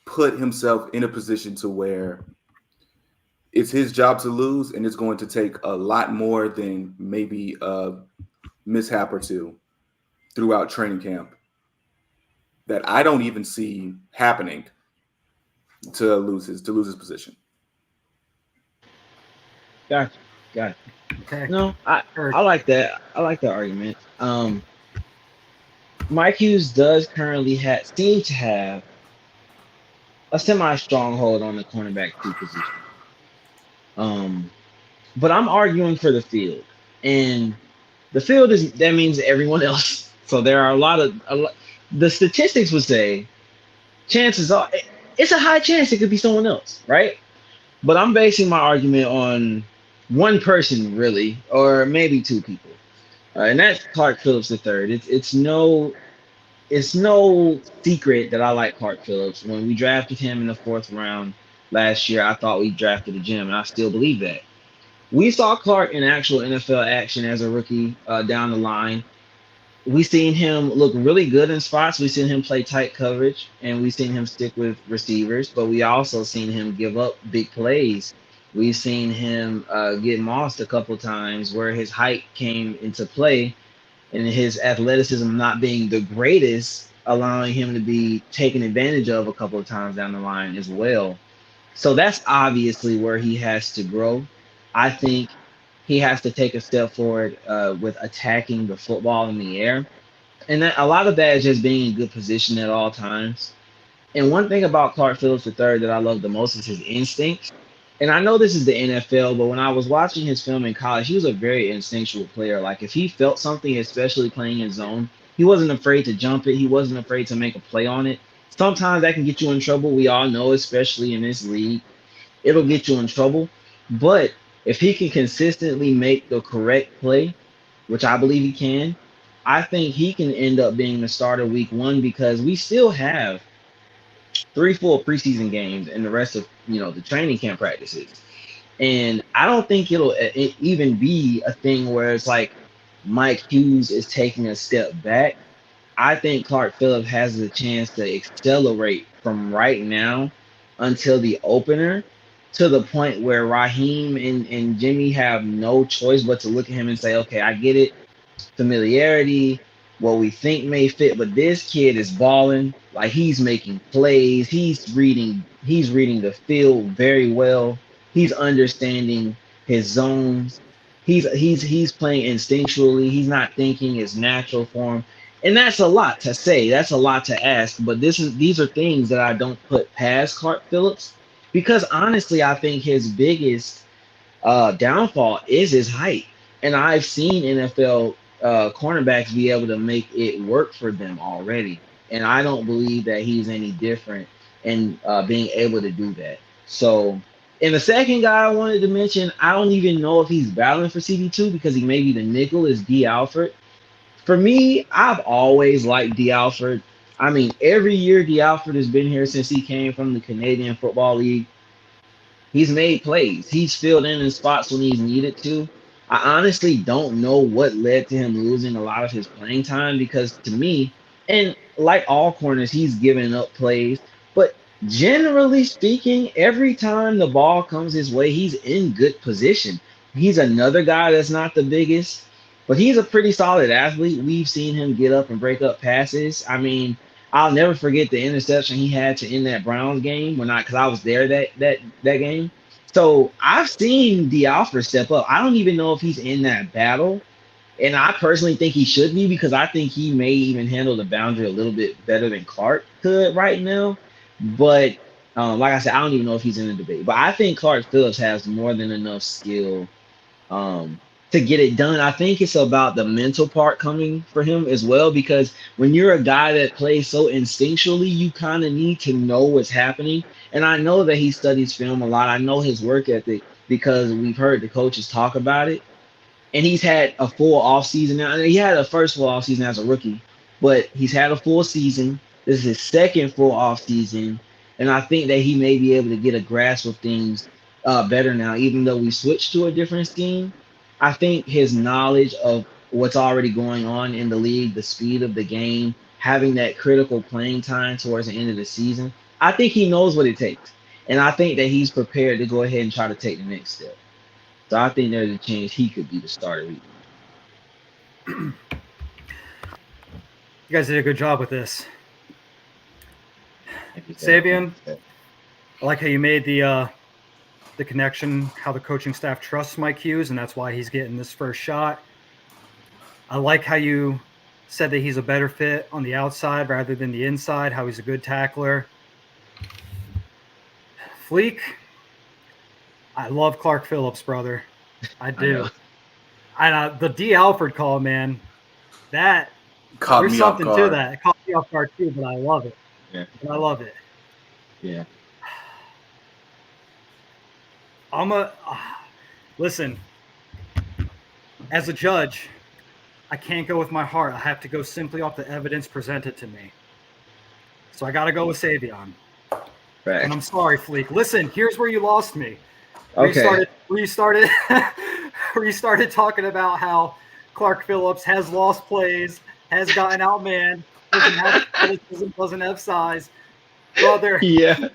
put himself in a position to where it's his job to lose, and it's going to take a lot more than maybe a mishap or two throughout training camp that I don't even see happening to lose his position. Gotcha. Okay. No, I like that. I like that argument. Mike Hughes does currently seem to have a semi-stronghold on the cornerback 2 position. But I'm arguing for the field, and the field that means everyone else. So there are a lot. The statistics would say, chances are it's a high chance it could be someone else, right? But I'm basing my argument on one person, really, or maybe 2 people, and that's Clark Phillips III. It's no secret that I like Clark Phillips. When we drafted him in the 4th round last year, I thought we drafted a gem, and I still believe that. We saw Clark in actual NFL action as a rookie down the line. we seen him look really good in spots. We seen him play tight coverage, and we seen him stick with receivers. But we also seen him give up big plays. We've seen him get mossed a couple times where his height came into play, and his athleticism not being the greatest, allowing him to be taken advantage of a couple of times down the line as well. So that's obviously where he has to grow. I think he has to take a step forward with attacking the football in the air. And that, a lot of that is just being in good position at all times. And one thing about Clark Phillips III that I love the most is his instinct. And I know this is the NFL, but when I was watching his film in college, he was a very instinctual player. Like if he felt something, especially playing in zone, he wasn't afraid to jump it. He wasn't afraid to make a play on it. Sometimes that can get you in trouble. We all know, especially in this league, it'll get you in trouble. But if he can consistently make the correct play, which I believe he can, I think he can end up being the starter week 1 because we still have 3 full preseason games and the rest of the training camp practices. And I don't think it'll even be a thing where it's like Mike Hughes is taking a step back. I think Clark Phillips has the chance to accelerate from right now until the opener to the point where Raheem and Jimmy have no choice but to look at him and say, okay, I get it. Familiarity, what we think may fit, but this kid is balling. Like he's making plays. He's reading the field very well. He's understanding his zones. He's playing instinctually. He's not thinking, it's natural for him. And that's a lot to say. That's a lot to ask. But these are things that I don't put past Clark Phillips because honestly, I think his biggest downfall is his height. And I've seen NFL cornerbacks be able to make it work for them already. And I don't believe that he's any different in being able to do that. So, and the second guy I wanted to mention, I don't even know if he's battling for CB2 because he may be the nickel, is D. Alford. For me, I've always liked D. Alford. I mean, every year D. Alford has been here since he came from the Canadian Football League. He's made plays. He's filled in spots when he's needed to. I honestly don't know what led to him losing a lot of his playing time because to me, and like all corners, he's giving up plays. But generally speaking, every time the ball comes his way, he's in good position. He's another guy that's not the biggest, but he's a pretty solid athlete. We've seen him get up and break up passes. I mean, I'll never forget the interception he had to end that Browns game because I was there that game. So I've seen D. Alford step up. I don't even know if he's in that battle. And I personally think he should be because I think he may even handle the boundary a little bit better than Clark could right now. But like I said, I don't even know if he's in the debate. But I think Clark Phillips has more than enough skill to get it done. I think it's about the mental part coming for him as well because when you're a guy that plays so instinctually, you kind of need to know what's happening. And I know that he studies film a lot. I know his work ethic because we've heard the coaches talk about it. And he's had a full offseason now. He had a first full offseason as a rookie, but he's had a full season. This is his second full offseason. And I think that he may be able to get a grasp of things better now, even though we switched to a different scheme. I think his knowledge of what's already going on in the league, the speed of the game, having that critical playing time towards the end of the season, I think he knows what it takes. And I think that he's prepared to go ahead and try to take the next step. So I think there's a chance he could be the starter. You guys did a good job with this. Saivion, I like how you made the connection, how the coaching staff trusts Mike Hughes, and that's why he's getting this first shot. I like how you said that he's a better fit on the outside rather than the inside, how he's a good tackler. Fleek, I love Clark Phillips, brother. I do. And the D. Alford call, man, that there's something to that. It caught me off guard too, but I love it. Yeah. I love it. Yeah. Listen, as a judge, I can't go with my heart. I have to go simply off the evidence presented to me. So I got to go with Saivion. Right. And I'm sorry, Fleek. Listen, here's where you lost me. Okay. Where you started talking about how Clark Phillips has lost plays, has gotten outmanned. Doesn't have athleticism, doesn't have size. Brother, Yeah.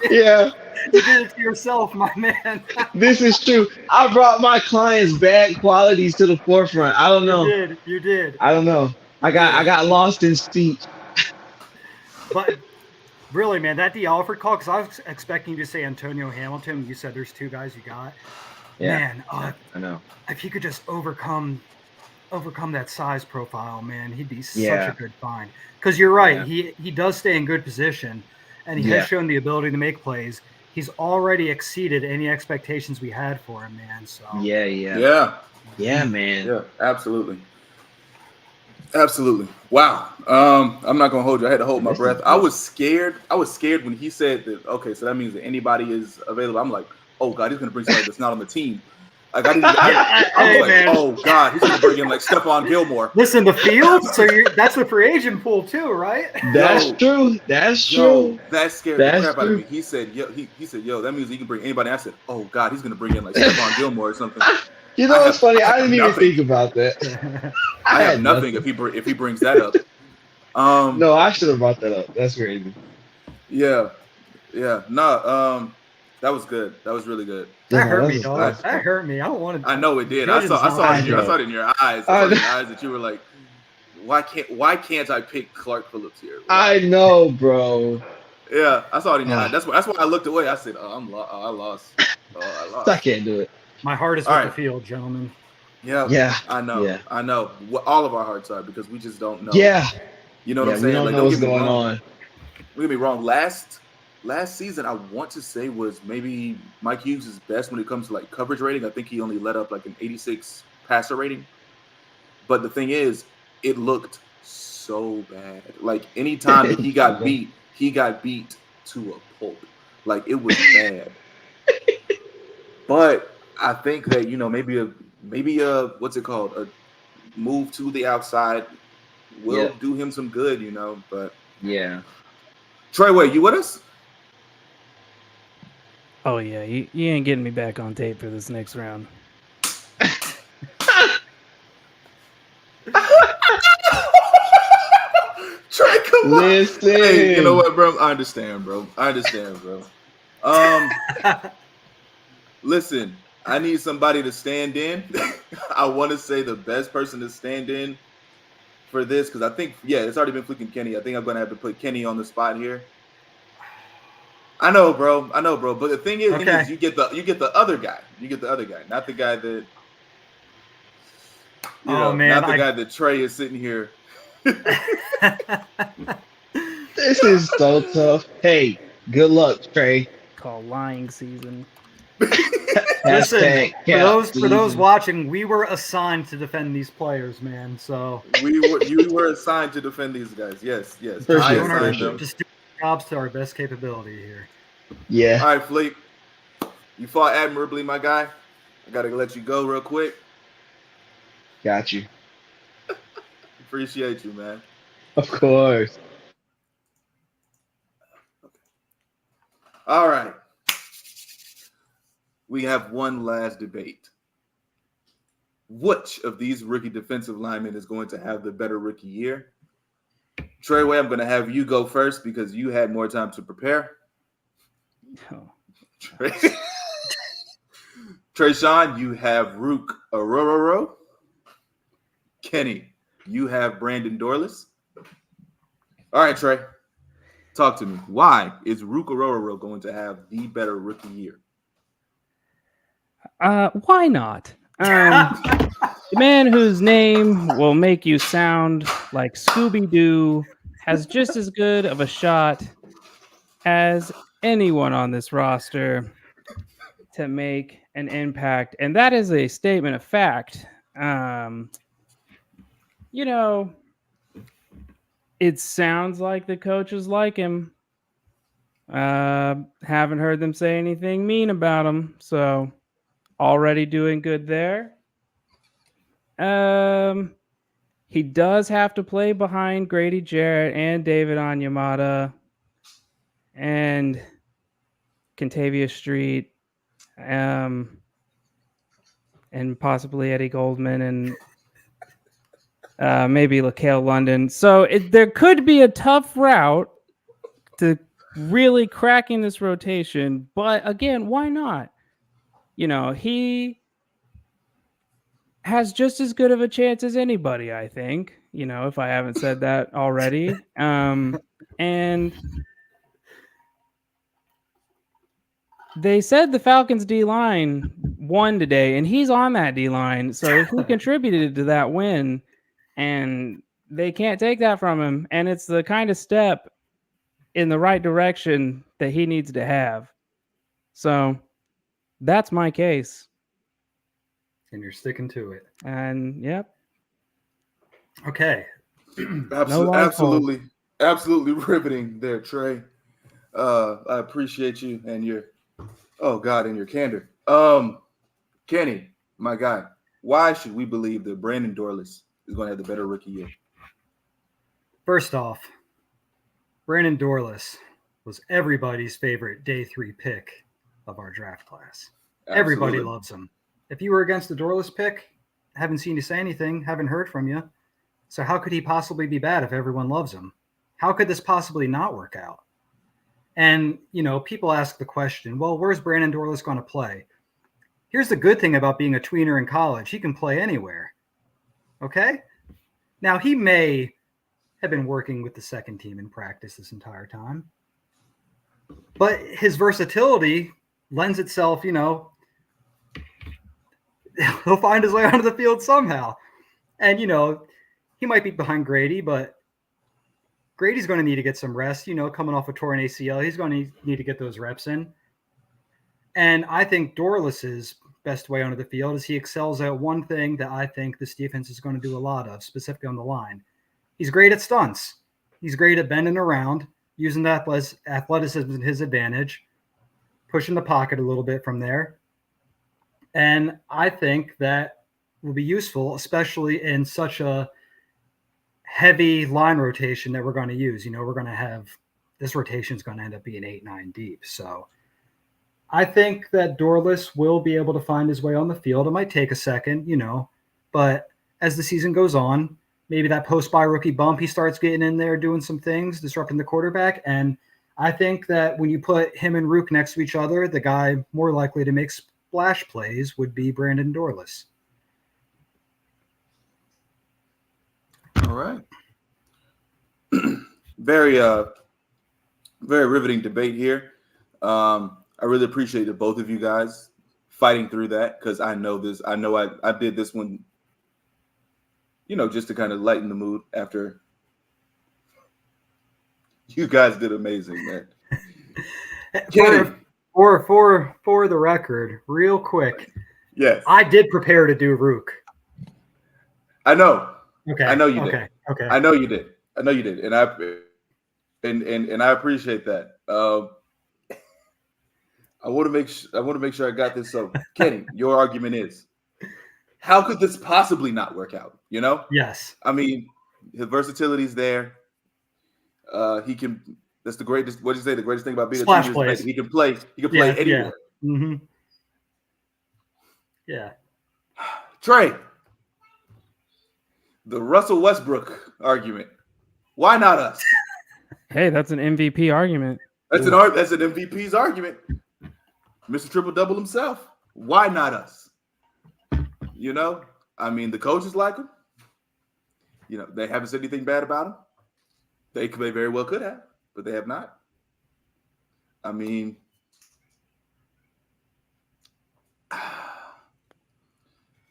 Yeah. you did it to yourself, my man. This is true. I brought my clients' bad qualities to the forefront. I don't know. You did. I don't know. I got lost in speech. But really, man, that D. Alford call, because I was expecting you to say Antonio Hamilton. You said there's 2 guys you got. Yeah. Man, I know. if he could just overcome that size profile, man, he'd be such Yeah. a good find. Because you're right, Yeah. he does stay in good position, and he Yeah. has shown the ability to make plays. He's already exceeded any expectations we had for him, man. So Yeah. Yeah, Man. yeah, absolutely. Wow. I'm not gonna hold you. I had to hold my This is breath. good. I was scared when he said that. Okay, so that means that anybody is available. I'm like, oh god, he's gonna bring somebody that's not on the team. Like I was Hey, like, man. oh god, he's gonna bring in like Stephon Gilmore. listen, the field. So that's the free agent pool too, right? That's Yo. true. That's Yo, true. that scared That's the crap out of true. me. He said, he said, yo, that means he can bring anybody. I said, oh god, he's gonna bring in like Stephon Gilmore or something. You know I what's funny? I didn't even nothing. think about that. I have had nothing if he brings that up. No, I should have brought that up. That's crazy. Yeah. No, that was good. That was really good. That No, hurt me, that's- dog. that's- That hurt me. I don't want to. I know it did. I saw I know. it in your eyes. I saw it in your eyes that you were like, why can't I pick Clark Phillips here? I know, bro. Yeah, I saw it in your eyes. That's why I looked away. I said, I lost. I lost. I can't do it. My heart is All with right. the field, gentlemen. Yeah. I know. Yeah. I know. All of our hearts are because we just don't know. Yeah. You know what Yeah, I'm we saying? don't Like, know what's get me going wrong. on. Don't get me wrong. Last season, I want to say was maybe Mike Hughes' best when it comes to like coverage rating. I think he only let up like an 86 passer rating. But the thing is, it looked so bad. Like anytime that he got beat to a pulp. Like it was bad. But I think that maybe a what's it called? A move to the outside will do him some good, But Yeah. Treyway, you with us? Oh yeah, you ain't getting me back on tape for this next round. Trey, come on. Listen. Hey, you know what, bro? I understand, bro. Listen, I need somebody to stand in. I want to say the best person to stand in for this because I think, it's already been Fleek and Kenny. I think I'm gonna have to put Kenny on the spot here. I know, bro. But the thing is, Okay. you get the other guy. You get the other guy, not the guy that. Oh, man, not the guy that Trey is sitting here. This is so tough. Hey, good luck, Trey. Called lying season. Listen, Hashtag for those watching, we were assigned to defend these players, man. So You were assigned to defend these guys. Yes. For I sure, assigned for them. just do our jobs to our best capability here. Yeah. All right, Fleek. You fought admirably, my guy. I gotta let you go real quick. Got you. Appreciate you, man. Of course. All right. We have one last debate. Which of these rookie defensive linemen is going to have the better rookie year? Treyway, I'm going to have you go first because you had more time to prepare. Oh. Tre'Shon, you have Rook Ororo. Kenny, you have Brandon Dorless. All right, Trey, talk to me. Why is Rook Ororo going to have the better rookie year? Why not? The man whose name will make you sound like Scooby-Doo has just as good of a shot as anyone on this roster to make an impact. And that is a statement of fact. It sounds like the coaches like him. Haven't heard them say anything mean about him. So already doing good there. He does have to play behind Grady Jarrett and David Onyemata and Kentavious Street, and possibly Eddie Goldman and maybe LaCale London. So there could be a tough route to really cracking this rotation. But again, why not? He has just as good of a chance as anybody, I think, if I haven't said that already. And they said the Falcons D-line won today, and he's on that D-line. So he contributed to that win, and they can't take that from him. And it's the kind of step in the right direction that he needs to have. So that's my case. And you're sticking to it. And yep. Okay. Absolutely riveting there, Trey. I appreciate you and your candor. Kenny, my guy, why should we believe that Brandon Dorlus is going to have the better rookie year? First off, Brandon Dorlus was everybody's favorite day 3 pick of our draft class. Absolutely. Everybody loves him. If you were against the Dorlus pick, haven't seen you say anything, haven't heard from you. So how could he possibly be bad if everyone loves him? How could this possibly not work out? And, people ask the question, well, where's Brandon Dorlus going to play? Here's the good thing about being a tweener in college. He can play anywhere. Okay? Now, he may have been working with the second team in practice this entire time. But his versatility lends itself, he'll find his way onto the field somehow. And, he might be behind Grady, but Grady's going to need to get some rest, coming off a torn ACL. He's going to need to get those reps in. And I think Dorlus's best way onto the field is he excels at one thing that I think this defense is going to do a lot of, specifically on the line. He's great at stunts. He's great at bending around, using that athleticism to his advantage, pushing the pocket a little bit from there. And I think that will be useful, especially in such a heavy line rotation that we're going to use. We're going to have this rotation is going to end up being 8-9 deep. So I think that Dorlus will be able to find his way on the field. It might take a second, but as the season goes on, maybe that post-bye rookie bump, he starts getting in there, doing some things, disrupting the quarterback. And I think that when you put him and Rook next to each other, the guy more likely to make splash plays would be Brandon Dorlus. All right. Very riveting debate here. I really appreciate the both of you guys fighting through that, because I know I did this one, just to kind of lighten the mood after you guys did amazing, man. For the record, real quick. Yes. I did prepare to do Rook. I know. Okay. I know you did. Okay. I know you did. And I appreciate that. I want to make sure I got this. So, Kenny, your argument is, how could this possibly not work out? Yes. I mean, his versatility is there. He can. That's the greatest. What did you say? The greatest thing about being splash a plays. He can play. He can play anywhere. Yeah. Mm-hmm. Yeah. Trey, the Russell Westbrook argument. Why not us? Hey, that's an MVP argument. That's an MVP's argument. Mr. Triple Double himself. Why not us? I mean, the coaches like him. They haven't said anything bad about him. They very well could have, but they have not. I mean,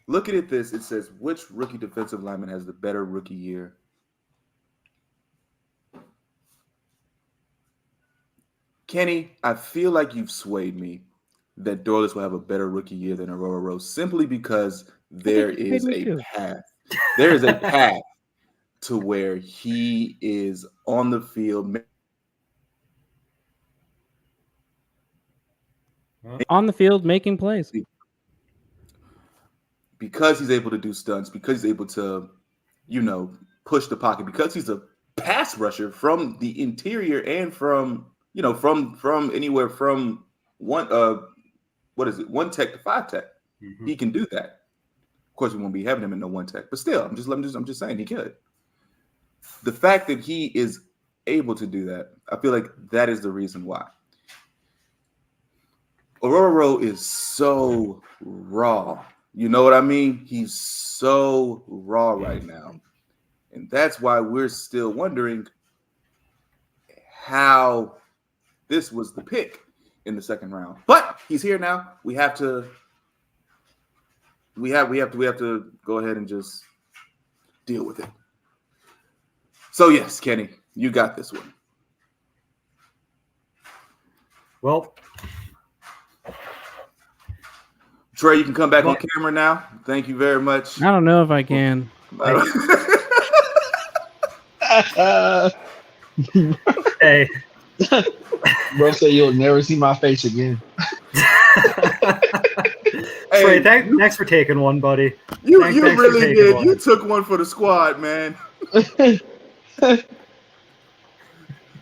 looking at this, it says, which rookie defensive lineman has the better rookie year? Kenny, I feel like you've swayed me that Dorlus will have a better rookie year than Aurora Rose, simply because there is a path. There is a path to where he is on the field. On the field making plays. Because he's able to do stunts, because he's able to, push the pocket, because he's a pass rusher from the interior and from anywhere from 1 tech to 5 tech. Mm-hmm. He can do that. course, we won't be having him in no one tech, but still, I'm just saying he could. The fact that he is able to do that, I feel like that is the reason why. Aurora is so raw. You know what I mean? He's so raw right now. And that's why we're still wondering how this was the pick in the second round. But he's here now. We have to go ahead and just deal with it. So yes, Kenny, you got this one. Well, Trey, you can come back on camera now. Thank you very much. I don't know if I can. hey. Bro said you'll never see my face again. Trey, thanks for taking one, buddy. You really did. One. You took one for the squad, man.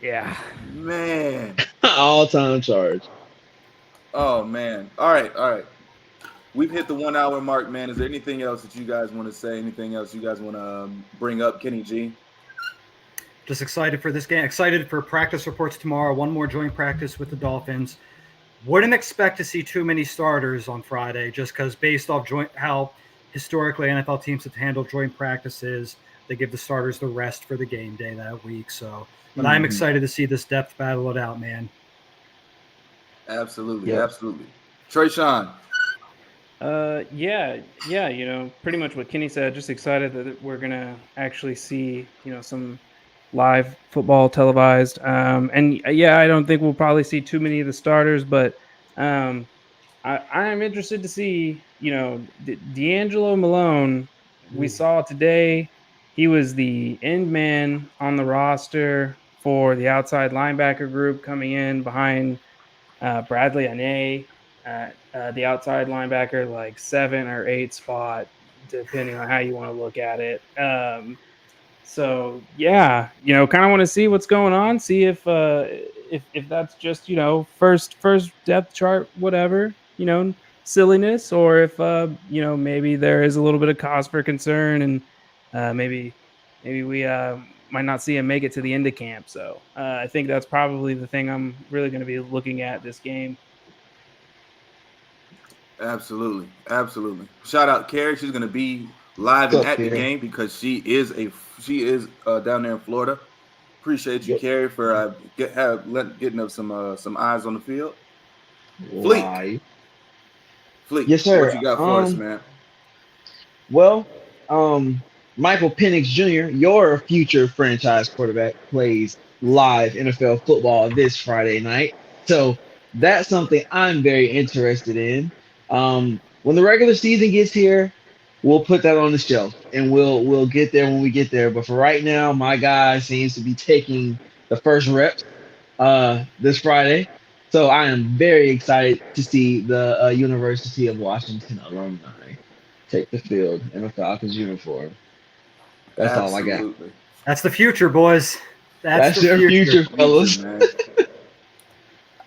Yeah. Man. All-time charge. Oh, man. All right. We've hit the 1 hour mark, man. Is there anything else that you guys want to say? Anything else you guys want to bring up, Kenny G? Just excited for this game. Excited for practice reports tomorrow. One more joint practice with the Dolphins. Wouldn't expect to see too many starters on Friday just because based off how historically NFL teams have handled joint practices, they give the starters the rest for the game day that week. So, but I'm excited to see this depth battle it out, man. Absolutely. Tre'Shon. Yeah, pretty much what Kenny said. Just excited that we're gonna actually see, some live football televised. And I don't think we'll probably see too many of the starters, but I am interested to see, D'Angelo Malone. We saw today he was the end man on the roster for the outside linebacker group coming in behind Bradley Ane. The outside linebacker, like 7 or 8 spot, depending on how you want to look at it. So kind of want to see what's going on. See if that's just first depth chart, whatever, silliness, or if maybe there is a little bit of cause for concern, and maybe we might not see him make it to the end of camp. So I think that's probably the thing I'm really going to be looking at this game. Absolutely. Shout out Carrie. She's gonna be live and at the game because she is down there in Florida. Appreciate you, Carrie, for getting up some eyes on the field. Fleek. Yes, sir. What you got for us, man? Well, Michael Penix Jr., your future franchise quarterback, plays live NFL football this Friday night. So that's something I'm very interested in. When the regular season gets here, we'll put that on the shelf and we'll get there when we get there. But for right now, my guy seems to be taking the first reps this Friday. So I am very excited to see the University of Washington alumni take the field in a Falcons uniform. That's all I got. That's the future, boys. That's your future, fellas.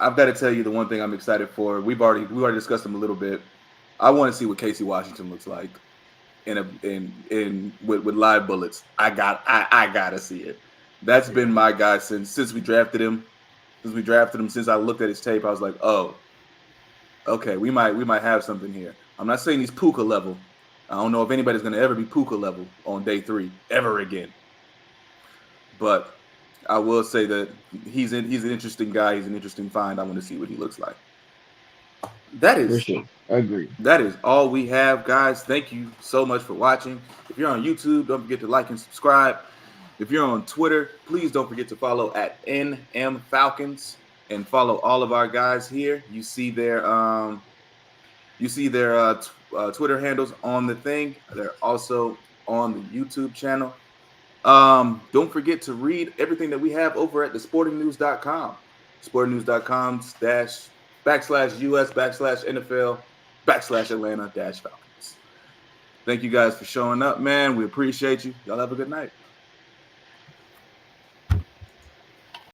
I've got to tell you the one thing I'm excited for. We've already discussed him a little bit. I want to see what Casey Washington looks like with live bullets. I gotta see it. That's been my guy since we drafted him. Since I looked at his tape, I was like, oh, okay, we might have something here. I'm not saying he's Puka level. I don't know if anybody's gonna ever be Puka level on day 3 ever again. But I will say that he's an interesting guy. He's an interesting find. I want to see what he looks like. That is, for sure. I agree. That is all we have, guys. Thank you so much for watching. If you're on YouTube, don't forget to like and subscribe. If you're on Twitter, please don't forget to follow at NM Falcons and follow all of our guys here. You see their Twitter handles on the thing. They're also on the YouTube channel. Don't forget to read everything that we have over at thesportingnews.com. sportingnews.com/US/NFL/Atlanta-Falcons. Thank you guys for showing up, man. We appreciate you. Y'all have a good night.